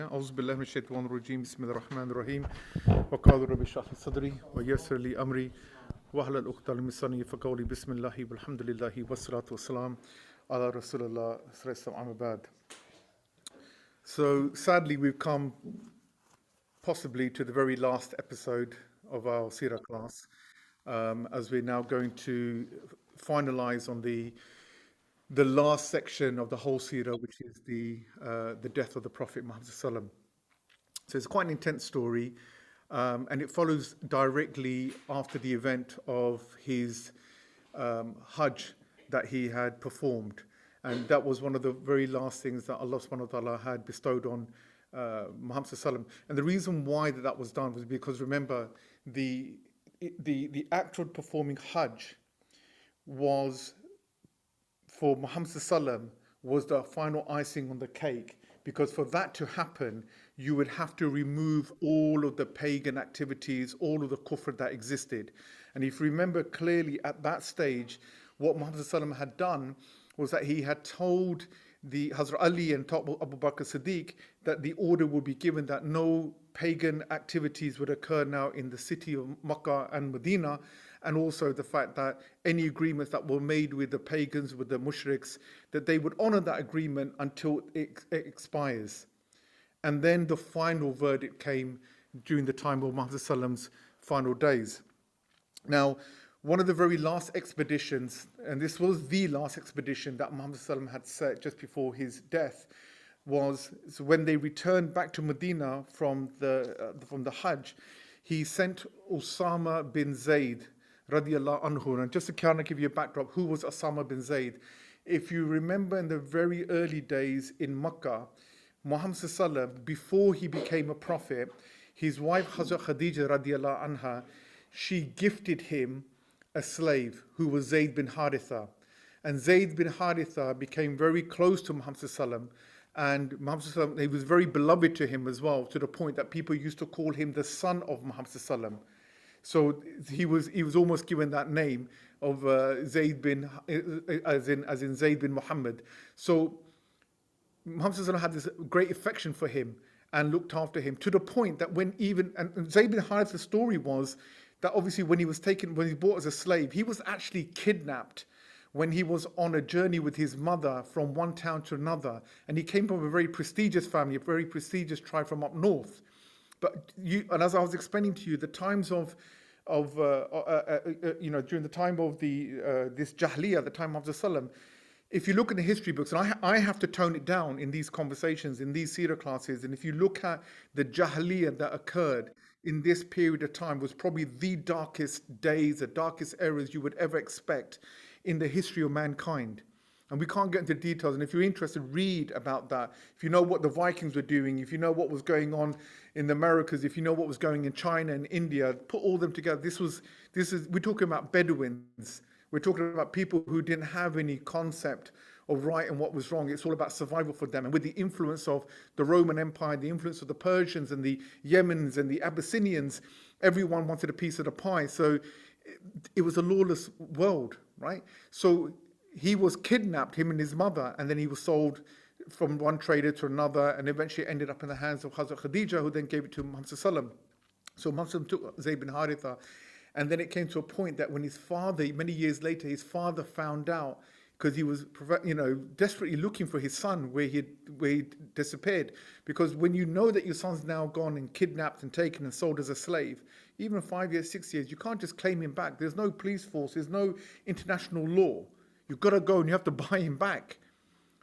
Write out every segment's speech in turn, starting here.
أعوذ بالله من الشيطان الرجيم بسم الله الرحمن الرحيم وقال رب اشرح لي صدري ويسر لي أمري واحلل عقدة من لساني يفقهوا قولي بسم الله والحمد لله والصلاة والسلام على رسول الله صلى الله عليه وسلم. So sadly we've come possibly to the very last episode of our Seerah class, as we're now going to finalize on the last section of the whole Seerah, which is the death of the Prophet Muhammad sallam. So it's quite an intense story, and it follows directly after the event of his Hajj that he had performed. And that was one of the very last things that Allah subhanahu wa ta'ala had bestowed on Muhammad sallam. And the reason why that was done was because, remember, the act of performing Hajj was, for Muhammad sallam, was the final icing on the cake, because for that to happen you would have to remove all of the pagan activities, all of the kufr that existed. And if you remember clearly, at that stage what Muhammad sallam had done was that he had told the Hazrat Ali and told Abu Bakr Siddiq that the order would be given that no pagan activities would occur now in the city of Makkah and Medina, and also the fact that any agreements that were made with the pagans, with the mushriks, that they would honor that agreement until it expires. And then the final verdict came during the time of Muhammad sallam's final days. Now, one of the very last expeditions, and this was the last expedition that Muhammad sallam had set just before his death, was when they returned back to Medina from the Hajj. He sent Usama bin Zayd radiyallahu anhu. And just to kind of give you a backdrop, who was Usama bin Zayd? If you remember, in the very early days in Makkah, Muhammad sallam, before he became a prophet, his wife Hazrat Khadija radiyallahu anha, she gifted him a slave who was Zayd bin Haritha. And Zayd bin Haritha became very close to Muhammad sallam, and Muhammad sallam, he was very beloved to him as well, to the point that people used to call him the son of Muhammad sallam. So he was almost given that name of Zayd bin, as in Zayd bin Muhammad. So Muhammad sallam had this great affection for him and looked after him, to the point that when even, and Zayd bin Haritha's story was that obviously when he was bought as a slave, he was actually kidnapped when he was on a journey with his mother from one town to another. And he came from a very prestigious family, a very prestigious tribe from up north. And as I was explaining to you, the times of during the time of this Jahliyyah, the time of the Sallam, if you look in the history books, and I have to tone it down in these conversations, in these Seerah classes, and if you look at the Jahliyyah that occurred in this period of time, was probably the darkest days, the darkest eras you would ever expect in the history of mankind. And we can't get into details, and if you're interested, read about that. If you know what the Vikings were doing, if you know what was going on in the Americas, if you know what was going in China and India, put all them together. We're talking about Bedouins. We're talking about people who didn't have any concept of right and what was wrong. It's all about survival for them. And with the influence of the Roman Empire, the influence of the Persians and the Yemens and the Abyssinians, everyone wanted a piece of the pie. So it was a lawless world, right? So he was kidnapped, him and his mother, and then he was sold from one trader to another, and eventually ended up in the hands of Hazrat Khadija, who then gave it to Muhammad sallam. So Muhammad took Zayd bin Haritha, and then it came to a point that when his father, many years later, his father found out, because he was desperately looking for his son where he disappeared. Because when you know that your son's now gone and kidnapped and taken and sold as a slave, even 5 years, 6 years, you can't just claim him back. There's no police force, there's no international law. You've got to go and you have to buy him back.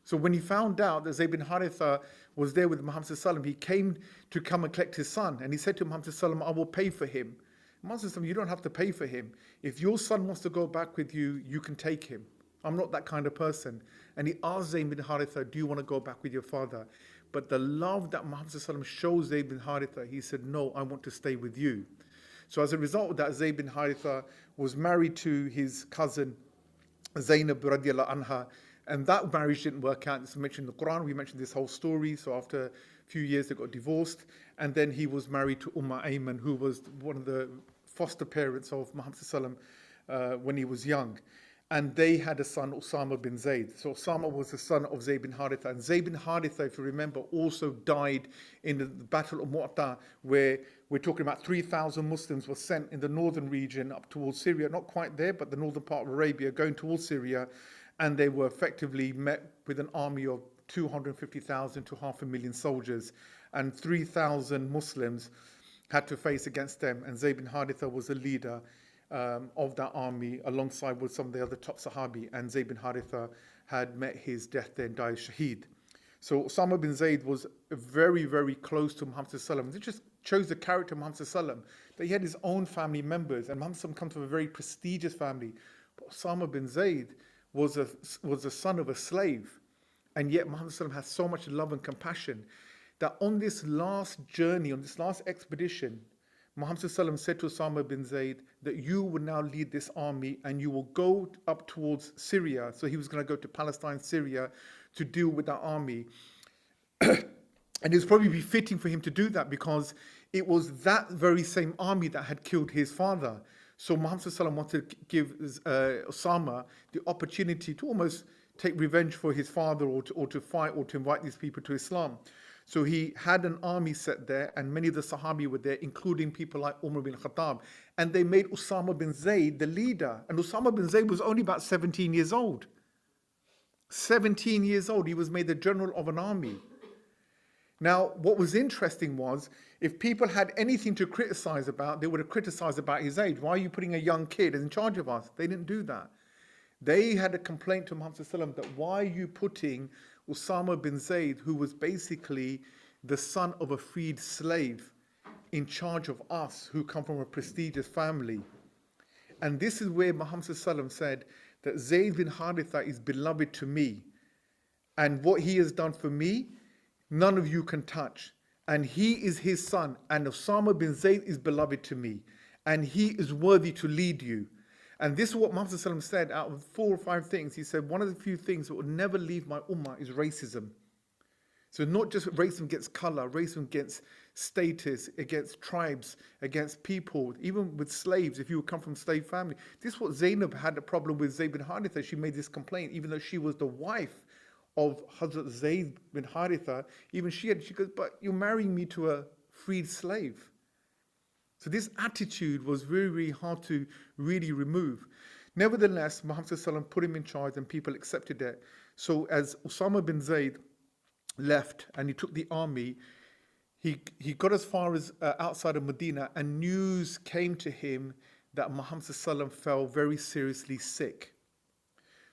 So when he found out that Zayd bin Haritha was there with Muhammad sallam, he came to come and collect his son, and he said to Muhammad sallam, I will pay for him. Muhammad sallam, you don't have to pay for him. If your son wants to go back with you, you can take him. I'm not that kind of person. And he asked Zayd bin Haritha, do you want to go back with your father? But the love that Muhammad sallam showed Zayd bin Haritha, he said, no, I want to stay with you. So as a result of that, Zayd bin Haritha was married to his cousin Zainab radiyallahu anha, and that marriage didn't work out. It's mentioned in the Quran. We mentioned this whole story. So after a few years, they got divorced, and then he was married to Ayman, who was one of the foster parents of Muhammad sallam when he was young. and they had a son, Osama bin Zayd. So Osama was the son of Zayd bin Haritha. And Zayd bin Haritha, if you remember, also died in the Battle of Mu'tah, where we're talking about 3,000 Muslims were sent in the northern region up towards Syria, not quite there, but the northern part of Arabia, going towards Syria. And they were effectively met with an army of 250,000 to 500,000 soldiers. And 3,000 Muslims had to face against them. And Zayd bin Haritha was the leader of that army, alongside with some of the other top Sahabi, and Zayd bin Haritha had met his death there and died shaheed. So Osama bin Zayd was very, very close to Muhammad sallam. It just shows the character of Muhammad sallam, that he had his own family members, and Muhammad sallam comes from a very prestigious family. But Osama bin Zayd was the son of a slave, and yet Muhammad sallam had so much love and compassion that on this last journey, on this last expedition, Muhammad sallam said to Osama bin Zayd that you will now lead this army and you will go up towards Syria. So he was going to go to Palestine, Syria, to deal with that army. And it was probably befitting for him to do that, because it was that very same army that had killed his father. So Muhammad sallam wanted to give Osama the opportunity to almost take revenge for his father, or to fight, or to invite these people to Islam. So he had an army set there, and many of the Sahabi were there, including people like Umar bin Khattab. And they made Osama bin Zayd the leader. And Osama bin Zayd was only about 17 years old. 17 years old, he was made the general of an army. Now, what was interesting was, if people had anything to criticize about, they would have criticized about his age. Why are you putting a young kid in charge of us? They didn't do that. They had a complaint to Muhammad sallam that why are you putting Osama bin Zayd, who was basically the son of a freed slave, in charge of us who come from a prestigious family? And this is where Muhammad sallam said that Zayd bin Haritha is beloved to me, and what he has done for me, none of you can touch. And he is his son, and Osama bin Zayd is beloved to me, and he is worthy to lead you. And this is what Muhammad sallam said. Out of 4 or 5 things, he said one of the few things that will never leave my ummah is racism. So not just racism against color, racism against status, against tribes, against people, even with slaves, if you come from slave family. This is what Zainab had a problem with Zayd bin Haritha. She made this complaint, even though she was the wife of Hazrat Zayd bin Haritha. Even she goes, but you're marrying me to a freed slave. So this attitude was very, very hard to really remove. Nevertheless, Muhammad sallam put him in charge, and people accepted it. So as Osama bin Zayd left and he took the army, he got as far as outside of Medina, and news came to him that Muhammad sallam fell very seriously sick.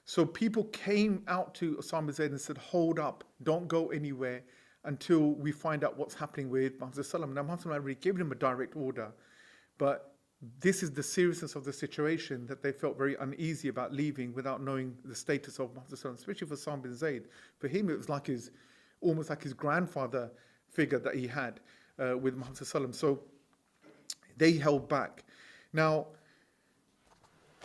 So people came out to Osama bin Zayd and said, hold up, don't go anywhere until we find out what's happening with Muhammad sallam. Now Muhammad sallam had already given him a direct order, but this is the seriousness of the situation that they felt very uneasy about leaving without knowing the status of Muhammad sallam, especially for Osama bin Zayd. For him, it was like almost like his grandfather figure that he had with Muhammad sallam. So they held back. Now,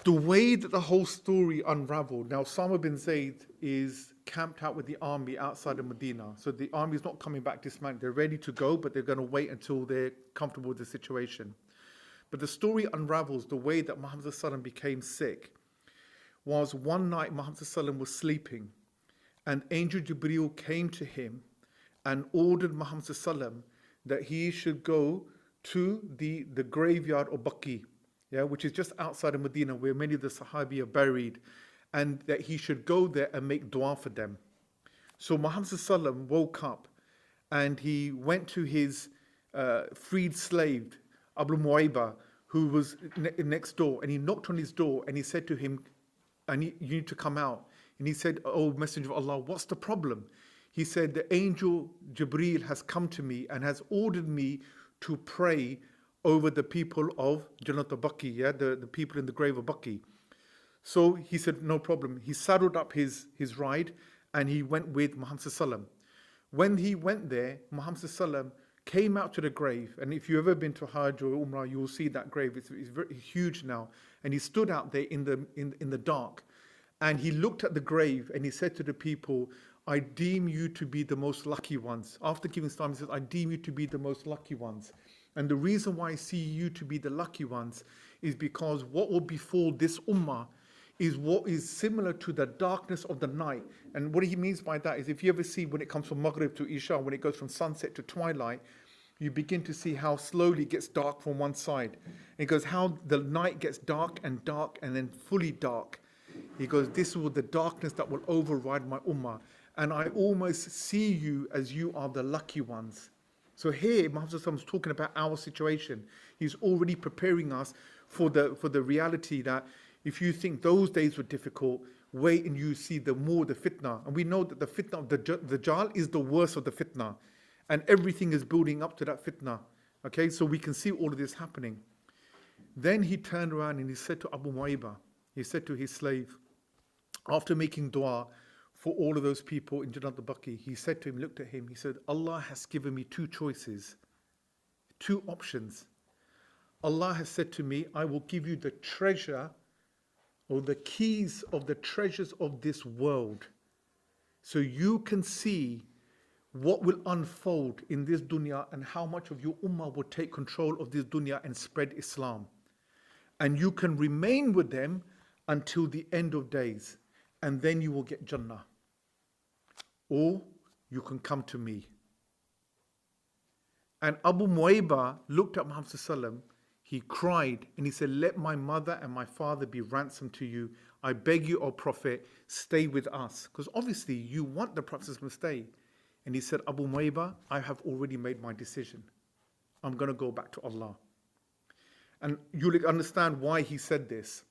the way that the whole story unraveled, now Osama bin Zayd is camped out with the army outside of Medina. So the army is not coming back dismounted. They're ready to go, but they're going to wait until they're comfortable with the situation. But the story unravels the way that Muhammad sallam became sick. Was one night Muhammad sallam was sleeping, and Angel Jibreel came to him and ordered Muhammad sallam that he should go to the graveyard of Baqi, which is just outside of Medina, where many of the Sahabi are buried, and that he should go there and make dua for them. So Muhammad sallam woke up and he went to his freed slave, Abu Muayba, who was next door, and he knocked on his door and he said to him, you need to come out. And he said, oh, Messenger of Allah, what's the problem? He said, the angel Jibreel has come to me and has ordered me to pray over the people of Jannat al-Baqi, the people in the grave of Baqi. So he said, no problem. He saddled up his ride and he went with Muhammad sallam. When he went there, Muhammad sallam came out to the grave. And if you've ever been to Hajj or Umrah, you will see that grave. It's very huge now. And he stood out there in the dark. And he looked at the grave and he said to the people, I deem you to be the most lucky ones. After giving Islam, he says, I deem you to be the most lucky ones. And the reason why I see you to be the lucky ones is because what will befall this ummah is what is similar to the darkness of the night. And what he means by that is, if you ever see when it comes from Maghrib to Isha, when it goes from sunset to twilight, you begin to see how slowly it gets dark from one side. And he goes, how the night gets dark and then fully dark. He goes, this is the darkness that will override my ummah. And I almost see you as you are the lucky ones. So here, Muhammad is talking about our situation. He's already preparing us for the reality that if you think those days were difficult, wait and you see the fitna. And we know that the fitna of the Dajjal is the worst of the fitna. And everything is building up to that fitna. Okay, so we can see all of this happening. Then he turned around and he said to Abu Mu'ayba, he said to his slave, after making dua for all of those people in Jannat al-Baqi, he said to him, looked at him, he said, Allah has given me two choices, two options. Allah has said to me, I will give you the treasure or the keys of the treasures of this world, so you can see what will unfold in this dunya and how much of your ummah will take control of this dunya and spread Islam. And you can remain with them until the end of days, and then you will get Jannah. Or you can come to me. And Abu Mu'ayba looked at Muhammad sallallahu alaihi wasallam. He cried and he said, let my mother and my father be ransomed to you. I beg you, O Prophet, stay with us. Because obviously you want the Prophet to stay. And he said, Abu Mu'ayba, I have already made my decision. I'm going to go back to Allah. And you'll understand why he said this.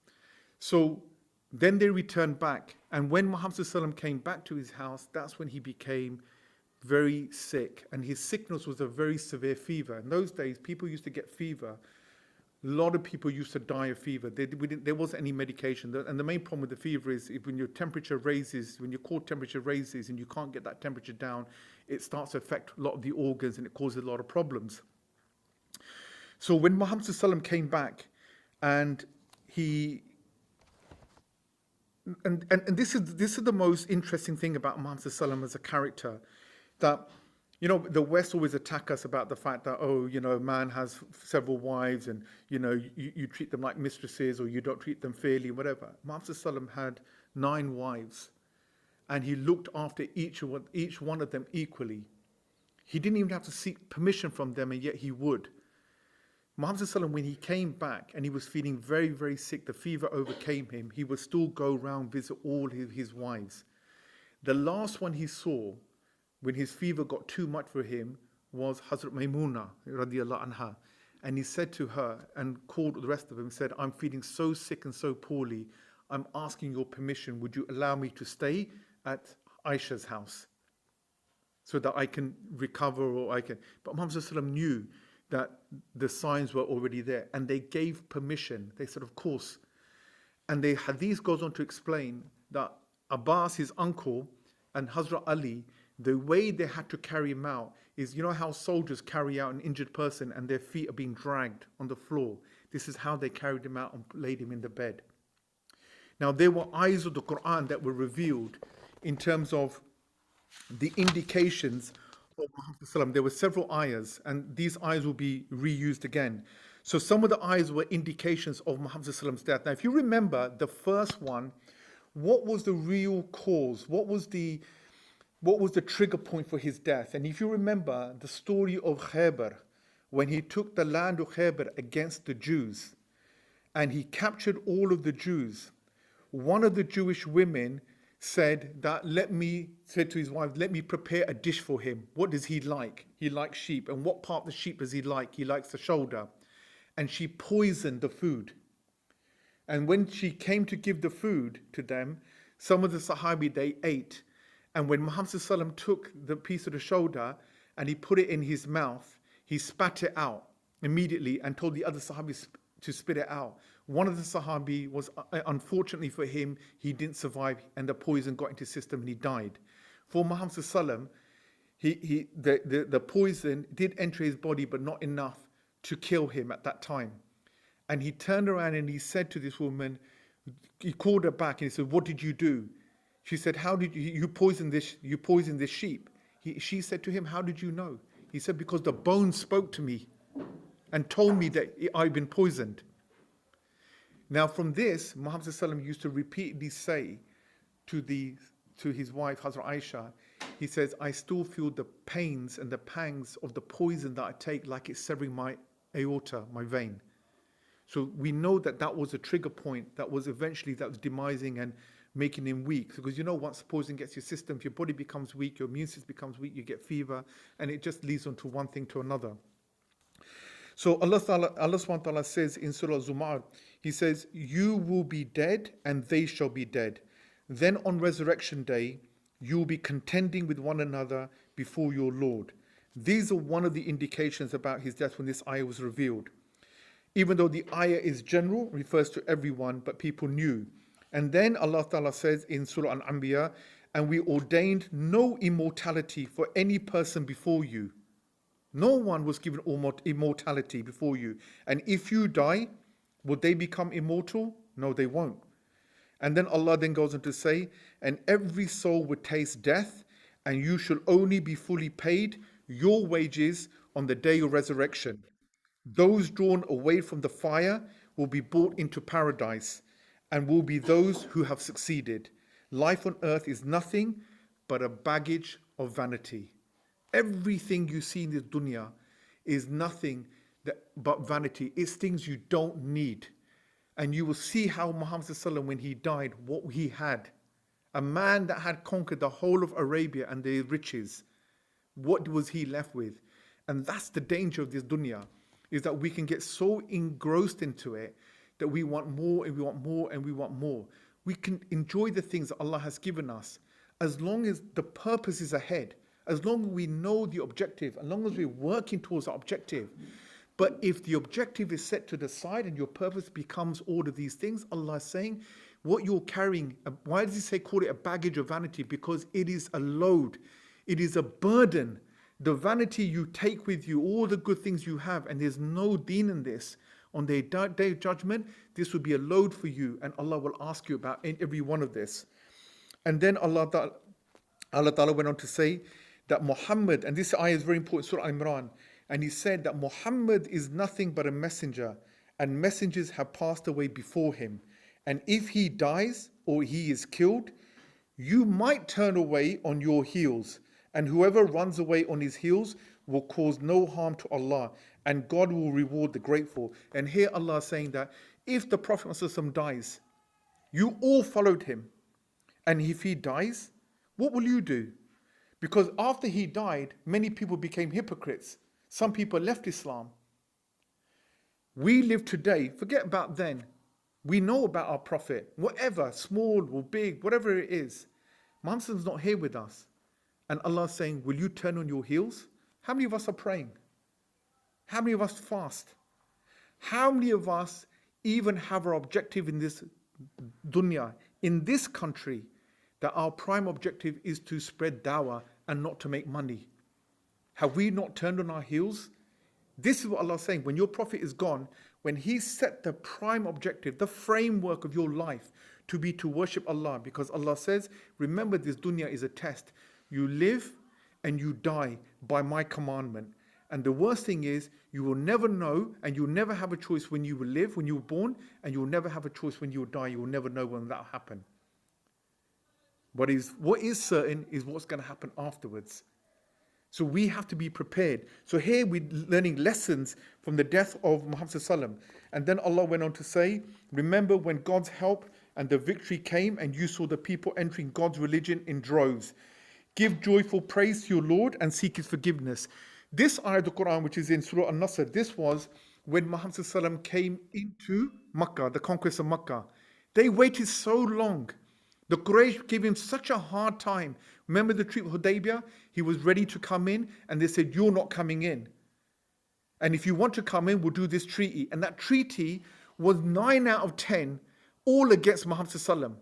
So then they returned back. And when Muhammad sallallahu alaihi wasallam came back to his house, that's when he became very sick. And his sickness was a very severe fever. In those days, people used to get fever. A lot of people used to die of fever. There wasn't any medication. And the main problem with the fever is when your temperature raises, when your core temperature raises and you can't get that temperature down, it starts to affect a lot of the organs and it causes a lot of problems. So when Muhammad sallallahu alaihi wasallam came back, and this is the most interesting thing about Muhammad sallallahu alaihi wasallam as a character, that the West always attack us about the fact that, man has several wives and, you treat them like mistresses or you don't treat them fairly, whatever. Muhammad sallallahu alaihi wasallam had 9 wives and he looked after each one of them equally. He didn't even have to seek permission from them, and yet he would. Muhammad sallallahu alaihi wasallam, when he came back and he was feeling very, very sick, the fever overcame him, he would still go around, visit all his wives. The last one he saw, when his fever got too much for him, was Hazrat Maymuna radiallahu anha. And he said to her and called the rest of them and said, I'm feeling so sick and so poorly, I'm asking your permission, would you allow me to stay at Aisha's house so that I can recover or I can... But Muhammad sallallahu alaihi wasallam knew that the signs were already there and they gave permission. They said, of course. And the hadith goes on to explain that Abbas, his uncle, and Hazrat Ali, the way they had to carry him out is, how soldiers carry out an injured person and their feet are being dragged on the floor. This is how they carried him out and laid him in the bed. Now, there were ayahs of the Quran that were revealed in terms of the indications of Muhammad sallallahu alaihi wasallam. There were several ayahs, and these ayahs will be reused again. So some of the ayahs were indications of Muhammad sallallahu alaihi wasallam's death. Now, if you remember the first one, what was the real cause? What was the trigger point for his death? And if you remember the story of Khaybar, when he took the land of Khaybar against the Jews, and he captured all of the Jews, one of the Jewish women said to his wife, let me prepare a dish for him. What does he like? He likes sheep. And what part of the sheep does he like? He likes the shoulder. And she poisoned the food. And when she came to give the food to them, some of the Sahabi, they ate. And when Muhammad sallallahu alaihi wasallam took the piece of the shoulder and he put it in his mouth, he spat it out immediately and told the other Sahabis to spit it out. One of the Sahabi was, unfortunately for him, he didn't survive and the poison got into his system and he died. For Muhammad sallallahu alaihi wasallam, the poison did enter his body, but not enough to kill him at that time. And he turned around and he said to this woman, he called her back and he said, what did you do? She said, how did you poison this sheep? She said to him, how did you know? He said, because the bones spoke to me and told me that I've been poisoned. Now from this, Muhammad sallam used to repeatedly say to his wife, Hazrat Aisha, he says, I still feel the pains and the pangs of the poison that I take like it's severing my aorta, my vein. So we know that that was a trigger point that was demising and making him weak. Because once the poison gets your system, your body becomes weak, your immune system becomes weak, you get fever, and it just leads on to one thing to another. So Allah subhanahu wa ta'ala says in Surah Zumar, He says, you will be dead and they shall be dead. Then on resurrection day, you will be contending with one another before your Lord. These are one of the indications about his death when this ayah was revealed. Even though the ayah is general, refers to everyone, but people knew. And then Allah Ta'ala says in Surah Al-Anbiya, and we ordained no immortality for any person before you. No one was given immortality before you. And if you die, will they become immortal? No, they won't. And then Allah then goes on to say, and every soul will taste death, and you shall only be fully paid your wages on the day of resurrection. Those drawn away from the fire will be brought into paradise, and will be those who have succeeded. Life on earth is nothing but a baggage of vanity. Everything you see in this dunya is nothing but vanity. It's things you don't need. And you will see how Muhammad sallallahu alaihi wasallam, when he died, what he had. A man that had conquered the whole of Arabia and the riches. What was he left with? And that's the danger of this dunya, is that we can get so engrossed into it that we want more and we want more and we want more. We can enjoy the things that Allah has given us as long as the purpose is ahead, as long as we know the objective, as long as we're working towards the objective. But if the objective is set to the side and your purpose becomes all of these things, Allah is saying, what you're carrying, why does He say call it a baggage of vanity? Because it is a load, it is a burden. The vanity you take with you, all the good things you have, and there's no deen in this. On the day of judgment, this will be a load for you, and Allah will ask you about every one of this. And then Allah Ta'ala went on to say that Muhammad, and this ayah is very important, Surah Al-Imran, and He said that Muhammad is nothing but a messenger, and messengers have passed away before him. And if he dies or he is killed, you might turn away on your heels, and whoever runs away on his heels will cause no harm to Allah, and God will reward the grateful. And here Allah is saying that if the Prophet ﷺ dies, you all followed him, and if he dies, what will you do? Because after he died, many people became hypocrites. Some people left Islam. We live today, forget about then. We know about our Prophet, whatever, small or big, whatever it is. Muhammad's not here with us. And Allah is saying, will you turn on your heels? How many of us are praying? How many of us fast? How many of us even have our objective in this dunya, in this country, that our prime objective is to spread dawah and not to make money? Have we not turned on our heels? This is what Allah is saying. When your Prophet is gone, when He set the prime objective, the framework of your life to be to worship Allah, because Allah says, remember this dunya is a test. You live and you die by my commandment. And the worst thing is, you will never know, and you'll never have a choice when you will live, when you were born, and you'll never have a choice when you will die. You will never know when that will happen. What is certain is what's going to happen afterwards. So we have to be prepared. So here we're learning lessons from the death of Muhammad sallallahu alaihi wasallam. And then Allah went on to say, remember when God's help and the victory came and you saw the people entering God's religion in droves. Give joyful praise to your Lord and seek His forgiveness. This ayah of the Quran, which is in Surah An-Nasr, this was when Muhammad sallallahu alaihi wasallam came into Makkah, the conquest of Makkah. They waited so long. The Quraysh gave him such a hard time. Remember the treaty of Hudaybiyah? He was ready to come in, and they said, you're not coming in. And if you want to come in, we'll do this treaty. And that treaty was 9 out of 10, all against Muhammad sallallahu alaihi wasallam.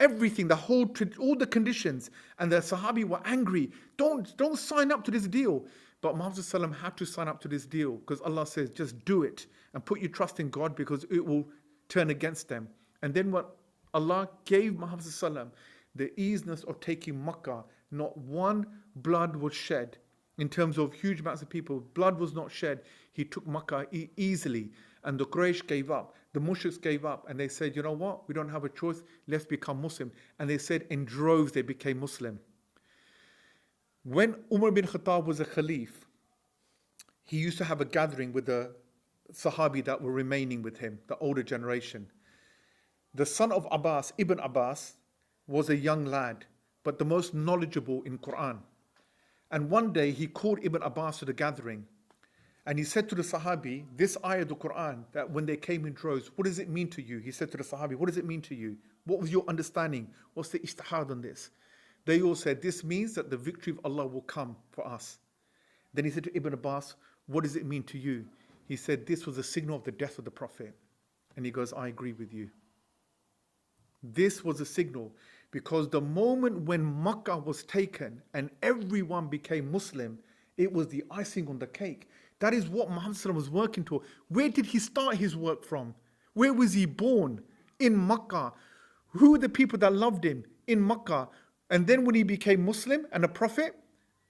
Everything, all the conditions, and the Sahabi were angry. Don't sign up to this deal. But Muhammad sallallahu alaihi wasallam had to sign up to this deal because Allah says, just do it and put your trust in God because it will turn against them. And then what Allah gave Muhammad sallallahu alaihi wasallam, the easiness of taking Makkah. Not one blood was shed. In terms of huge amounts of people, blood was not shed. He took Makkah easily. And the Quraysh gave up. The mushriks gave up. And they said, you know what? We don't have a choice. Let's become Muslim. And they said in droves they became Muslim. When Umar bin Khattab was a Khalif, he used to have a gathering with the Sahabi that were remaining with him, the older generation. The son of Abbas, Ibn Abbas, was a young lad, but the most knowledgeable in Quran. And one day he called Ibn Abbas to the gathering. And he said to the Sahabi, this ayah of the Quran, that when they came in droves, what does it mean to you? He said to the Sahabi, what does it mean to you? What was your understanding? What's the ijtihad on this? They all said, this means that the victory of Allah will come for us. Then he said to Ibn Abbas, what does it mean to you? He said, this was a signal of the death of the Prophet. And he goes, I agree with you. This was a signal, because the moment when Makkah was taken and everyone became Muslim, it was the icing on the cake. That is what Muhammad ﷺ was working toward. Where did he start his work from? Where was he born? In Makkah. Who were the people that loved him? In Makkah. And then when he became Muslim and a prophet,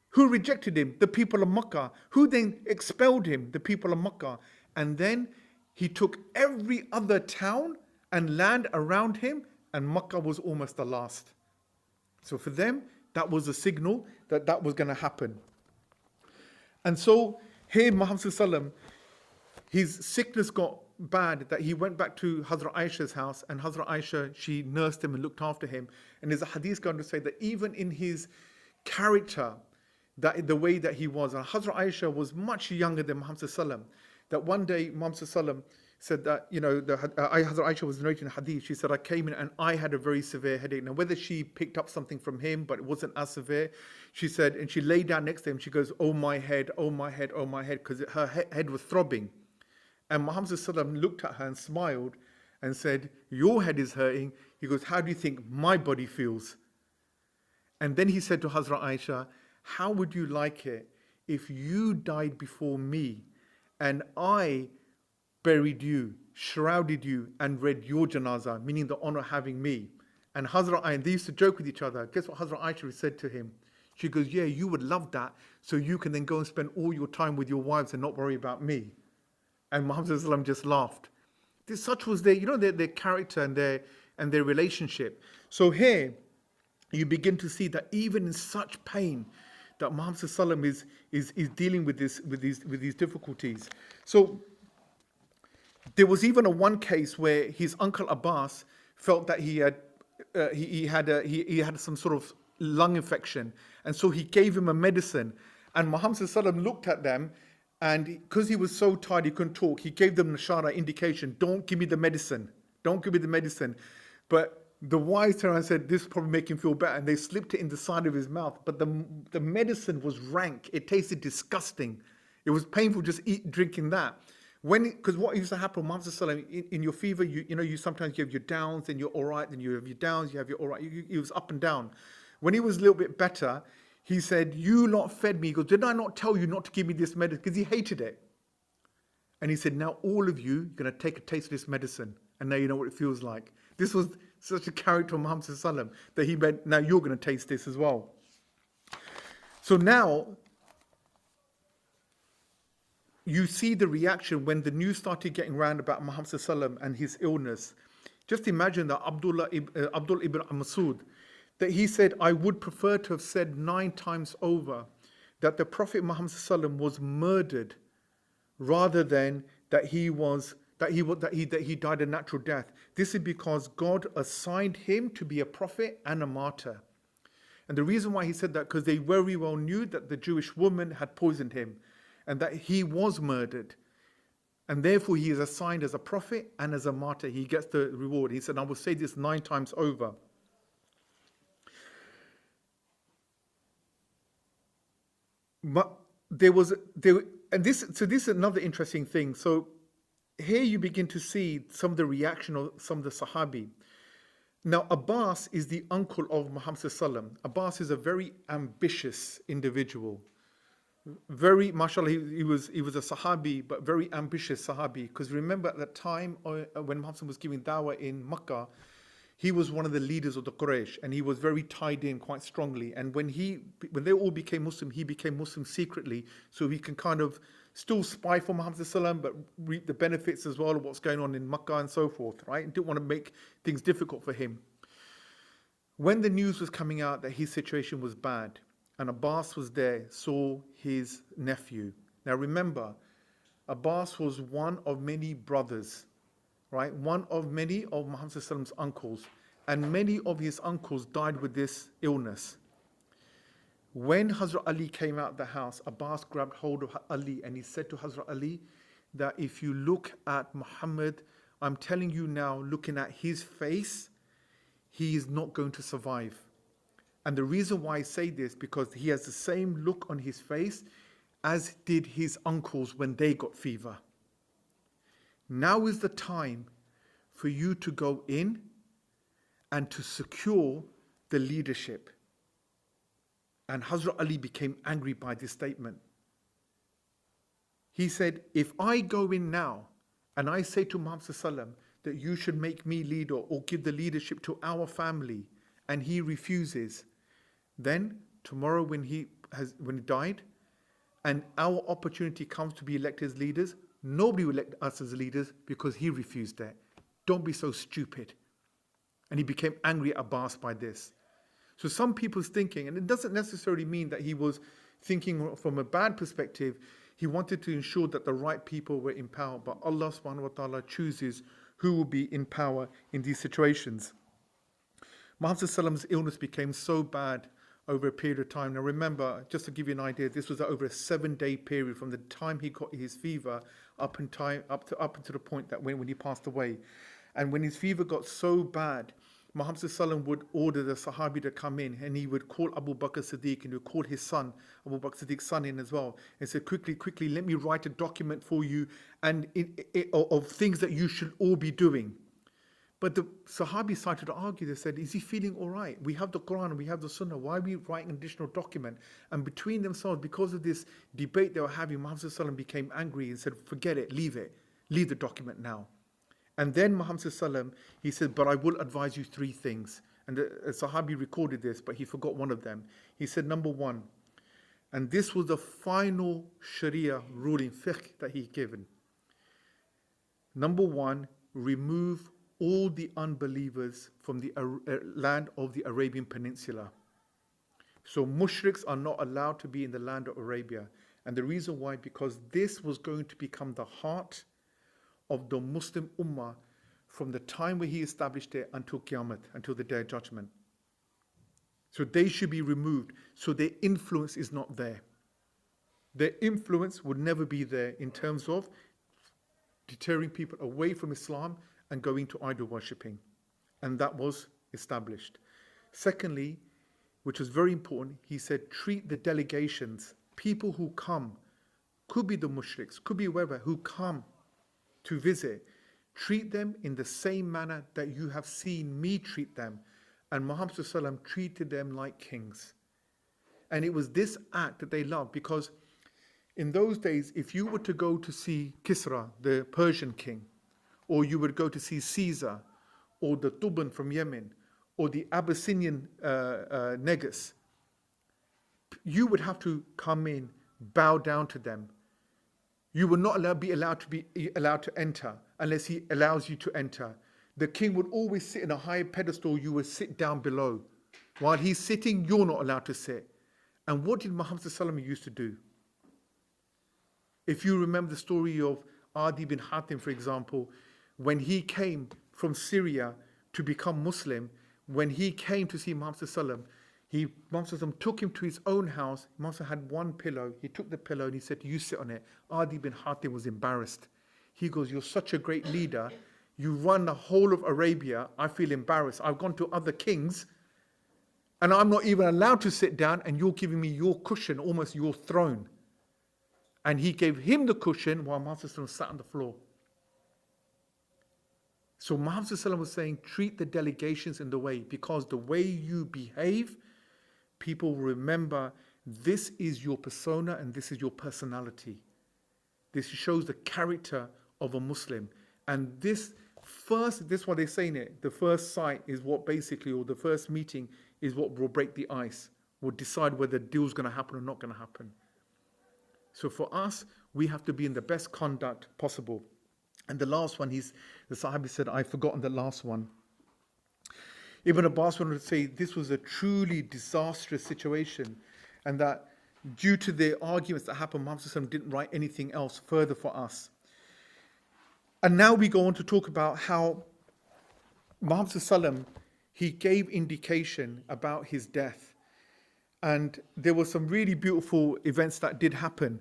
who rejected him? The people of Makkah. Who then expelled him? The people of Makkah. And then he took every other town and land around him, and Makkah was almost the last. So for them, that was a signal that that was going to happen. And so here Muhammad sallam, his sickness got bad that he went back to Hazrat Aisha's house, and Hazrat Aisha, she nursed him and looked after him. And there's a hadith going to say that even in his character, that the way that he was, and Hazrat Aisha was much younger than Muhammad sallam, that one day Muhammad sallam said that, you know, Hazrat Aisha was narrating a hadith. She said, I came in and I had a very severe headache. Now, whether she picked up something from him, but it wasn't as severe, she said, and she lay down next to him. She goes, oh my head, oh my head, oh my head, because her head was throbbing. And Muhammad sallam looked at her and smiled and said, your head is hurting. He goes, how do you think my body feels? And then he said to Hazrat Aisha, how would you like it if you died before me and I buried you, shrouded you, and read your janazah, meaning the honor of having me? And Hazrat Aisha, they used to joke with each other. Guess what Hazrat Aisha said to him? She goes, yeah, you would love that, so you can then go and spend all your time with your wives and not worry about me. And Muhammad sallam just laughed. Such was their, you know, their character and their relationship. So here, you begin to see that even in such pain, that Muhammad sallam is dealing with these difficulties. So there was even one case where his uncle Abbas felt that he had some sort of lung infection, and so he gave him a medicine. And Muhammad sallam looked at them, and because he was so tired he couldn't talk, he gave them nashara, indication, don't give me the medicine, don't give me the medicine. But the wives turned around and said, this will probably make him feel better, and they slipped it in the side of his mouth. But the medicine was rank, it tasted disgusting. It was painful just drinking that. Because what used to happen, Muhammad sallam, in your fever, you sometimes you have your downs, then you're all right, then you have your downs, you have your all right. It was up and down. When he was a little bit better, he said, you lot fed me. He goes, did I not tell you not to give me this medicine? Because he hated it. And he said, now all of you, you're going to take a taste of this medicine, and now you know what it feels like. This was such a character of Muhammad sallam that he meant, now you're going to taste this as well. So now, you see the reaction when the news started getting around about Muhammad sallam and his illness. Just imagine that Abdul ibn Masud, that he said, I would prefer to have said 9 times over that the Prophet Muhammad sallam was murdered rather than that he died a natural death. This is because God assigned him to be a prophet and a martyr. And the reason why he said that, because they very well knew that the Jewish woman had poisoned him and that he was murdered. And therefore he is assigned as a prophet and as a martyr. He gets the reward. He said, I will say this 9 times over. But this is another interesting thing. So here you begin to see some of the reaction of some of the Sahabi. Now, Abbas is the uncle of Muhammad sallam. Abbas is a very ambitious individual. Very, mashallah, he was a Sahabi, but very ambitious Sahabi. Because remember at that time when Muhammad was giving dawah in Makkah, he was one of the leaders of the Quraysh, and he was very tied in quite strongly. And when they all became Muslim, he became Muslim secretly, so he can kind of still spy for Muhammad sallam, but reap the benefits as well of what's going on in Makkah and so forth, right? And didn't want to make things difficult for him. When the news was coming out that his situation was bad, and Abbas was there, saw his nephew. Now remember, Abbas was one of many brothers, right? One of many of Muhammad sallam's uncles, and many of his uncles died with this illness. When Hazrat Ali came out of the house, Abbas grabbed hold of Ali and he said to Hazrat Ali that if you look at Muhammad, I'm telling you now, looking at his face, he is not going to survive. And the reason why I say this, because he has the same look on his face as did his uncles when they got fever. Now is the time for you to go in and to secure the leadership. And Hazrat Ali became angry by this statement. He said, if I go in now and I say to Muhammad sallam that you should make me leader or give the leadership to our family, and he refuses, then tomorrow when he died and our opportunity comes to be elected as leaders, nobody will elect us as leaders because he refused that. Don't be so stupid. And he became angry at Abbas by this. So some people's thinking, and it doesn't necessarily mean that he was thinking from a bad perspective, he wanted to ensure that the right people were in power, but Allah subhanahu wa ta'ala chooses who will be in power in these situations. Muhammad sallam's illness became so bad over a period of time. Now remember, just to give you an idea, this was over a 7-day period from the time he got his fever up until the point that when he passed away. And when his fever got so bad, Muhammad sallam would order the Sahabi to come in, and he would call Abu Bakr Siddiq, and he would call his son, Abu Bakr Siddiq's son, in as well, and said, quickly, let me write a document for you and of things that you should all be doing. But the Sahabi started to argue. They said, is he feeling all right? We have the Quran and we have the Sunnah. Why are we writing an additional document? And between themselves, because of this debate they were having, Muhammad sallam became angry and said, forget it, leave the document now. And then Muhammad sallam, he said, but I will advise you 3 things. And the Sahabi recorded this, but he forgot one of them. He said, number 1, and this was the final Sharia ruling, fiqh, that he given. Number 1, remove all the unbelievers from the land of the Arabian Peninsula. So mushriks are not allowed to be in the land of Arabia. And the reason why, because this was going to become the heart of the Muslim Ummah from the time where he established it until Qiyamah, until the Day of Judgment. So they should be removed, so their influence is not there. Their influence would never be there in terms of deterring people away from Islam and going to idol worshipping. And that was established. Secondly, which was very important, he said, treat the delegations, people who come, could be the mushriks, could be whoever, who come to visit, treat them in the same manner that you have seen me treat them. And Muhammad sallam treated them like kings. And it was this act that they loved, because in those days, if you were to go to see Kisra, the Persian king, or you would go to see Caesar, or the Tuban from Yemen, or the Abyssinian Negus, you would have to come in, bow down to them. You will not be allowed to enter unless he allows you to enter. The king would always sit in a high pedestal. You would sit down below. While he's sitting, you're not allowed to sit. And what did Muhammad sallam used to do? If you remember the story of Adi bin Hatim, for example, when he came from Syria to become Muslim, when he came to see Muhammad sallam, Muhammad sallam took him to his own house. Muhammad had one pillow. He took the pillow and he said, you sit on it. Adi bin Hatim was embarrassed. He goes, you're such a great leader. You run the whole of Arabia. I feel embarrassed. I've gone to other kings and I'm not even allowed to sit down, and you're giving me your cushion, almost your throne. And he gave him the cushion while Muhammad sat on the floor. So Muhammad was saying, treat the delegations in the way, because the way you behave, people will remember this is your persona and this is your personality. This shows the character of a Muslim. And this what they're saying it, the first sight is what basically, or the first meeting is what will break the ice, will decide whether the deal's going to happen or not going to happen. So for us, we have to be in the best conduct possible. And the last one, the Sahabi said, I've forgotten the last one. Ibn Abbas wanted to say this was a truly disastrous situation, and that due to the arguments that happened, Muhammad sallallahu alaihi wasallam didn't write anything else further for us. And now we go on to talk about how Muhammad sallallahu alaihi wasallam, he gave indication about his death. And there were some really beautiful events that did happen,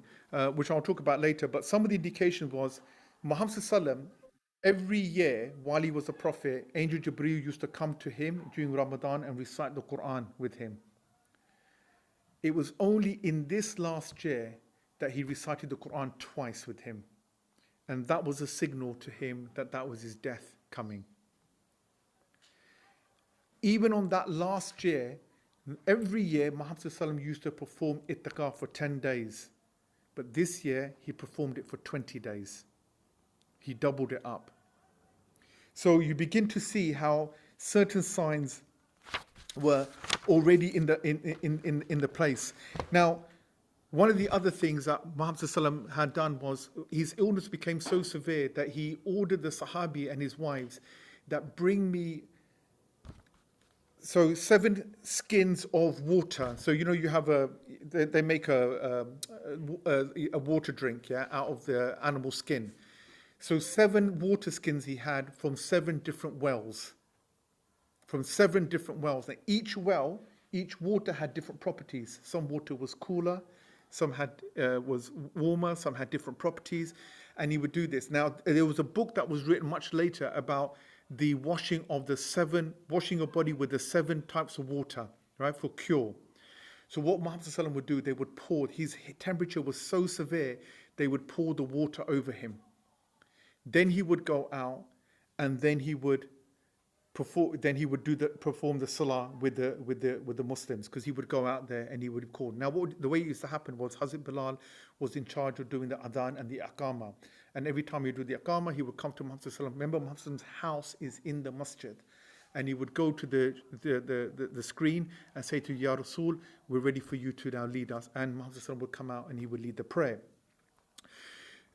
which I'll talk about later. But some of the indication was Muhammad sallallahu alaihi wasallam, every year while he was a prophet, Angel Jibreel used to come to him during Ramadan and recite the Quran with him. It was only in this last year that he recited the Quran twice with him. And that was a signal to him that that was his death coming. Even on that last year, every year Muhammad sallallahu alaihi wasallam used to perform itikaf for 10 days. But this year he performed it for 20 days. He doubled it up. So you begin to see how certain signs were already in the place. Now, one of the other things that Muhammad sallallahu alaihi wasallam had done was his illness became so severe that he ordered the Sahabi and his wives that bring me 7 skins of water. So you have they make a water drink, yeah, out of the animal skin. So 7 water skins he had from 7 different wells. From 7 different wells. Now each water had different properties. Some water was cooler, some was warmer, some had different properties, and he would do this. Now there was a book that was written much later about the washing of your body with the 7 types of water, right, for cure. So what Muhammad sallallahu alaihi wasallam would do, they would pour, his temperature was so severe, they would pour the water over him. Then he would go out, and then he would perform the salah with the Muslims, because he would go out there and he would call. Now, the way it used to happen was Hazrat Bilal was in charge of doing the adhan and the aqama, and every time he would do the aqama, he would come to Muhammad sallallahu alaihi wasallam. Remember, Muhammad's house is in the masjid, and he would go to the screen and say to Ya Rasul, we're ready for you to now lead us. And Muhammad sallallahu alaihi wasallam would come out and he would lead the prayer.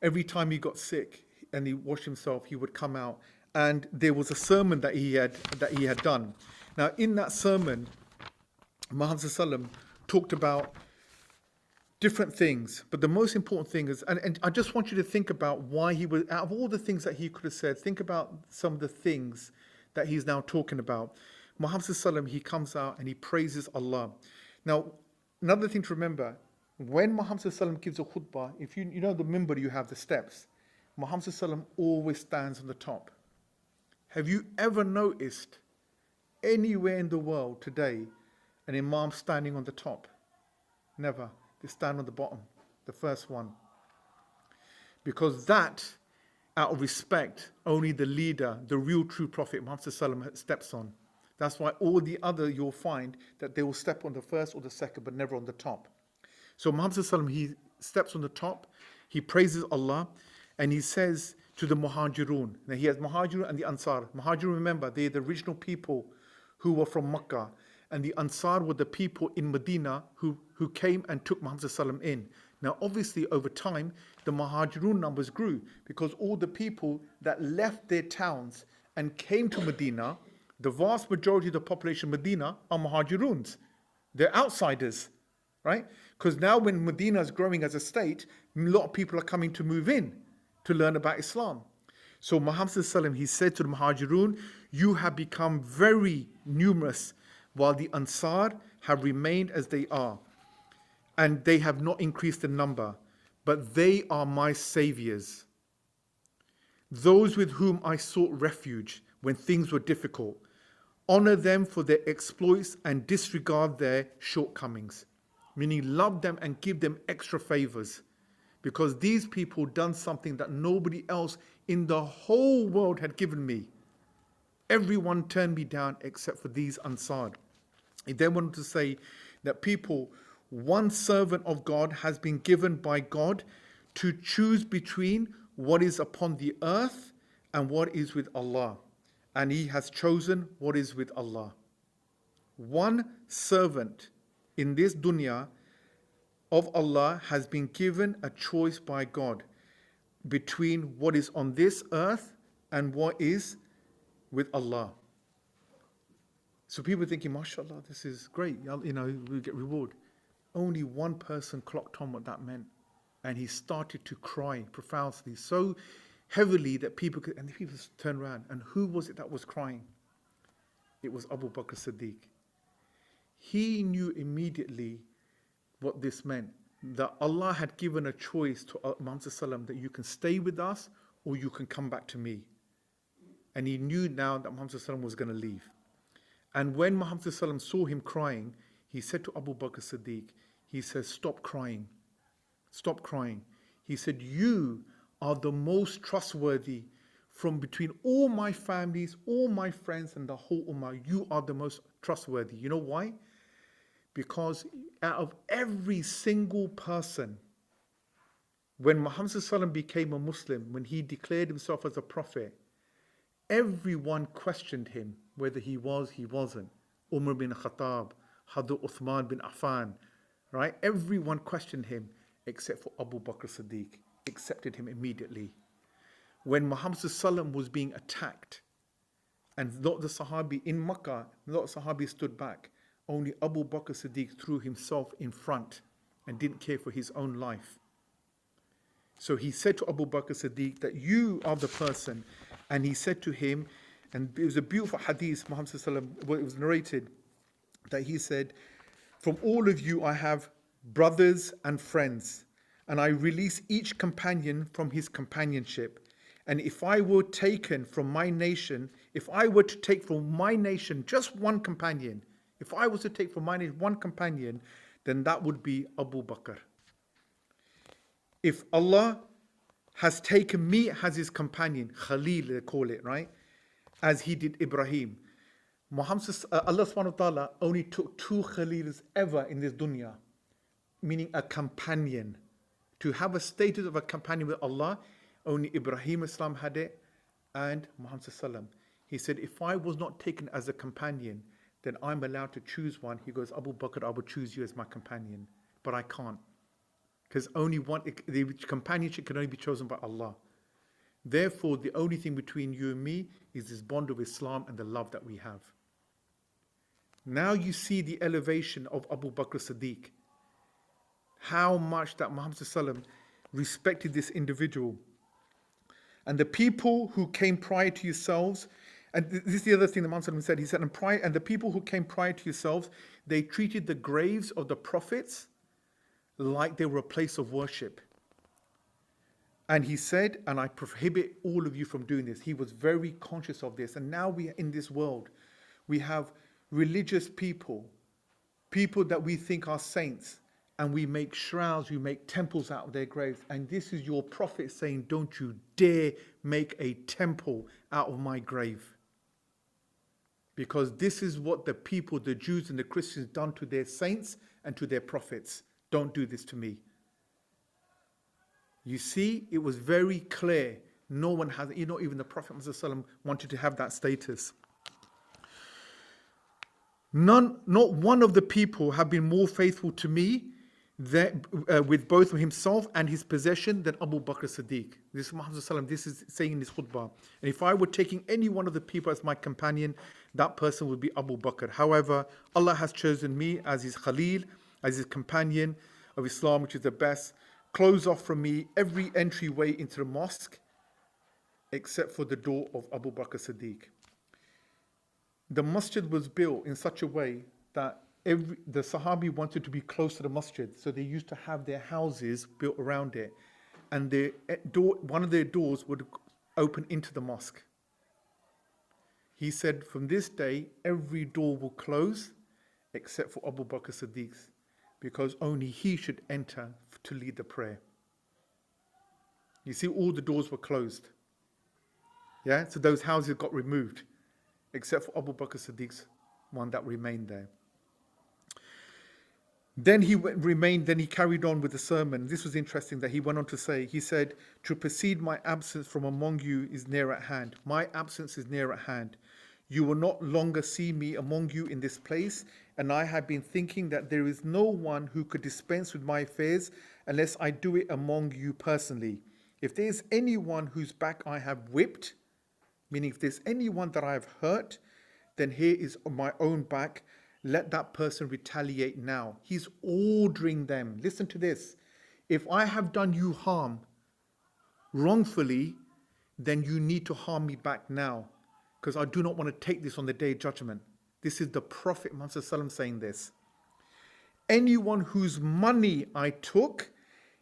Every time he got sick and he washed himself, he would come out, and there was a sermon that he had done. Now in that sermon, Muhammad sallallahu alaihi wasallam talked about different things, but the most important thing is, and I just want you to think about why he was, out of all the things that he could have said, think about some of the things that he's now talking about. Muhammad sallallahu alaihi wasallam, he comes out and he praises Allah. Now, another thing to remember, when Muhammad sallallahu alaihi wasallam gives a khutbah, if you know the minbar, you have the steps. Muhammad sallallahu alaihi wasallam always stands on the top. Have you ever noticed anywhere in the world today an imam standing on the top? Never. They stand on the bottom, the first one. Because that, out of respect, only the leader, the real true prophet, Muhammad sallallahu alaihi wasallam, steps on. That's why all the other, you'll find that they will step on the first or the second, but never on the top. So Muhammad sallallahu alaihi wasallam, he steps on the top, he praises Allah, and he says to the Muhajirun. Now he has Muhajirun and the Ansar. Muhajirun, remember, they're the original people who were from Makkah, and the Ansar were the people in Medina who came and took Muhammad sallallahu alaihi wasallam in. Now obviously over time the Muhajirun numbers grew, because all the people that left their towns and came to Medina, the vast majority of the population of Medina are Muhajiruns. They're outsiders, right? Because now when Medina is growing as a state, a lot of people are coming to move in to learn about Islam. So Muhammad sallallahu alaihi wasallam, he said to the Muhajirun, you have become very numerous, while the Ansar have remained as they are, and they have not increased in number, but they are my saviors, those with whom I sought refuge when things were difficult. Honor them for their exploits and disregard their shortcomings, meaning love them and give them extra favors, because these people done something that nobody else in the whole world had given me. Everyone turned me down except for these Ansar. He then wanted to say that people, one servant of God has been given by God to choose between what is upon the earth and what is with Allah. And he has chosen what is with Allah. One servant in this dunya of Allah has been given a choice by God between what is on this earth and what is with Allah. So people are thinking, mashallah, this is great, we get reward. Only one person clocked on what that meant. And he started to cry profusely, so heavily that people turned around. And who was it that was crying? It was Abu Bakr Siddiq. He knew immediately what this meant, that Allah had given a choice to Muhammad sallam, that you can stay with us or you can come back to me. And he knew now that Muhammad sallam was going to leave. And when Muhammad sallam saw him crying, he said to Abu Bakr Siddiq, he says, stop crying. Stop crying. He said, you are the most trustworthy from between all my families, all my friends, and the whole ummah. You are the most trustworthy. You know why? Because out of every single person, when Muhammad sallam became a Muslim, when he declared himself as a prophet, everyone questioned him whether he was, he wasn't. Umar bin Khattab, Hadr Uthman bin Affan, right? Everyone questioned him except for Abu Bakr Siddiq, accepted him immediately. When Muhammad sallam was being attacked, and not the Sahabi in Makkah, not the Sahabi stood back, only Abu Bakr Siddiq threw himself in front and didn't care for his own life. So he said to Abu Bakr Siddiq that you are the person. And he said to him, and it was a beautiful hadith, Muhammad sallam, it was narrated, that he said, from all of you I have brothers and friends, and I release each companion from his companionship. And if I were taken from my nation, if I were to take from my nation just one companion, if I was to take from my nation one companion, then that would be Abu Bakr. If Allah has taken me as his companion, Khalil they call it, right? As he did Ibrahim. Allah subhanahu wa ta'ala only took 2 Khalils ever in this dunya, meaning a companion. To have a status of a companion with Allah, only Ibrahim Islam had it and Muhammad sallam. He said, if I was not taken as a companion, then I'm allowed to choose one. He goes, Abu Bakr, I will choose you as my companion. But I can't. Because only one, the companionship can only be chosen by Allah. Therefore, the only thing between you and me is this bond of Islam and the love that we have. Now you see the elevation of Abu Bakr Siddiq. How much that Muhammad sallam respected this individual. And the people who came prior to yourselves, and this is the other thing that Muhammad sallam said, he said, and the people who came prior to yourselves, they treated the graves of the prophets like they were a place of worship. And he said, and I prohibit all of you from doing this. He was very conscious of this. And now we, in this world, we have religious people that we think are saints, and we make shrouds, we make temples out of their graves. And this is your prophet saying, don't you dare make a temple out of my grave. Because this is what the people, the Jews and the Christians, done to their saints and to their prophets. Don't do this to me. You see, it was very clear. No one has, even the Prophet ﷺ wanted to have that status. Not one of the people have been more faithful to me with both himself and his possession than Abu Bakr Siddiq. This is Muhammad ﷺ, this is saying in his khutbah. And if I were taking any one of the people as my companion, that person would be Abu Bakr. However, Allah has chosen me as his Khalil, as his companion of Islam, which is the best. Close off from me every entryway into the mosque except for the door of Abu Bakr Siddiq. The masjid was built in such a way that the Sahabi wanted to be close to the masjid, so they used to have their houses built around it, and one of their doors would open into the mosque. He said, from this day, every door will close except for Abu Bakr Siddiq's, because only he should enter to lead the prayer. You see, all the doors were closed. Yeah, so those houses got removed, except for Abu Bakr Siddiq's one that remained there. Then he carried on with the sermon. This was interesting that he went on to say, he said, to precede my absence from among you is near at hand. My absence is near at hand. You will not longer see me among you in this place, and I have been thinking that there is no one who could dispense with my affairs unless I do it among you personally. If there is anyone whose back I have whipped, meaning if there's anyone that I have hurt, then here is my own back. Let that person retaliate now. He's ordering them. Listen to this. If I have done you harm wrongfully, then you need to harm me back now, because I do not want to take this on the day of judgment. This is the Prophet Muhammad ﷺ saying this. Anyone whose money I took,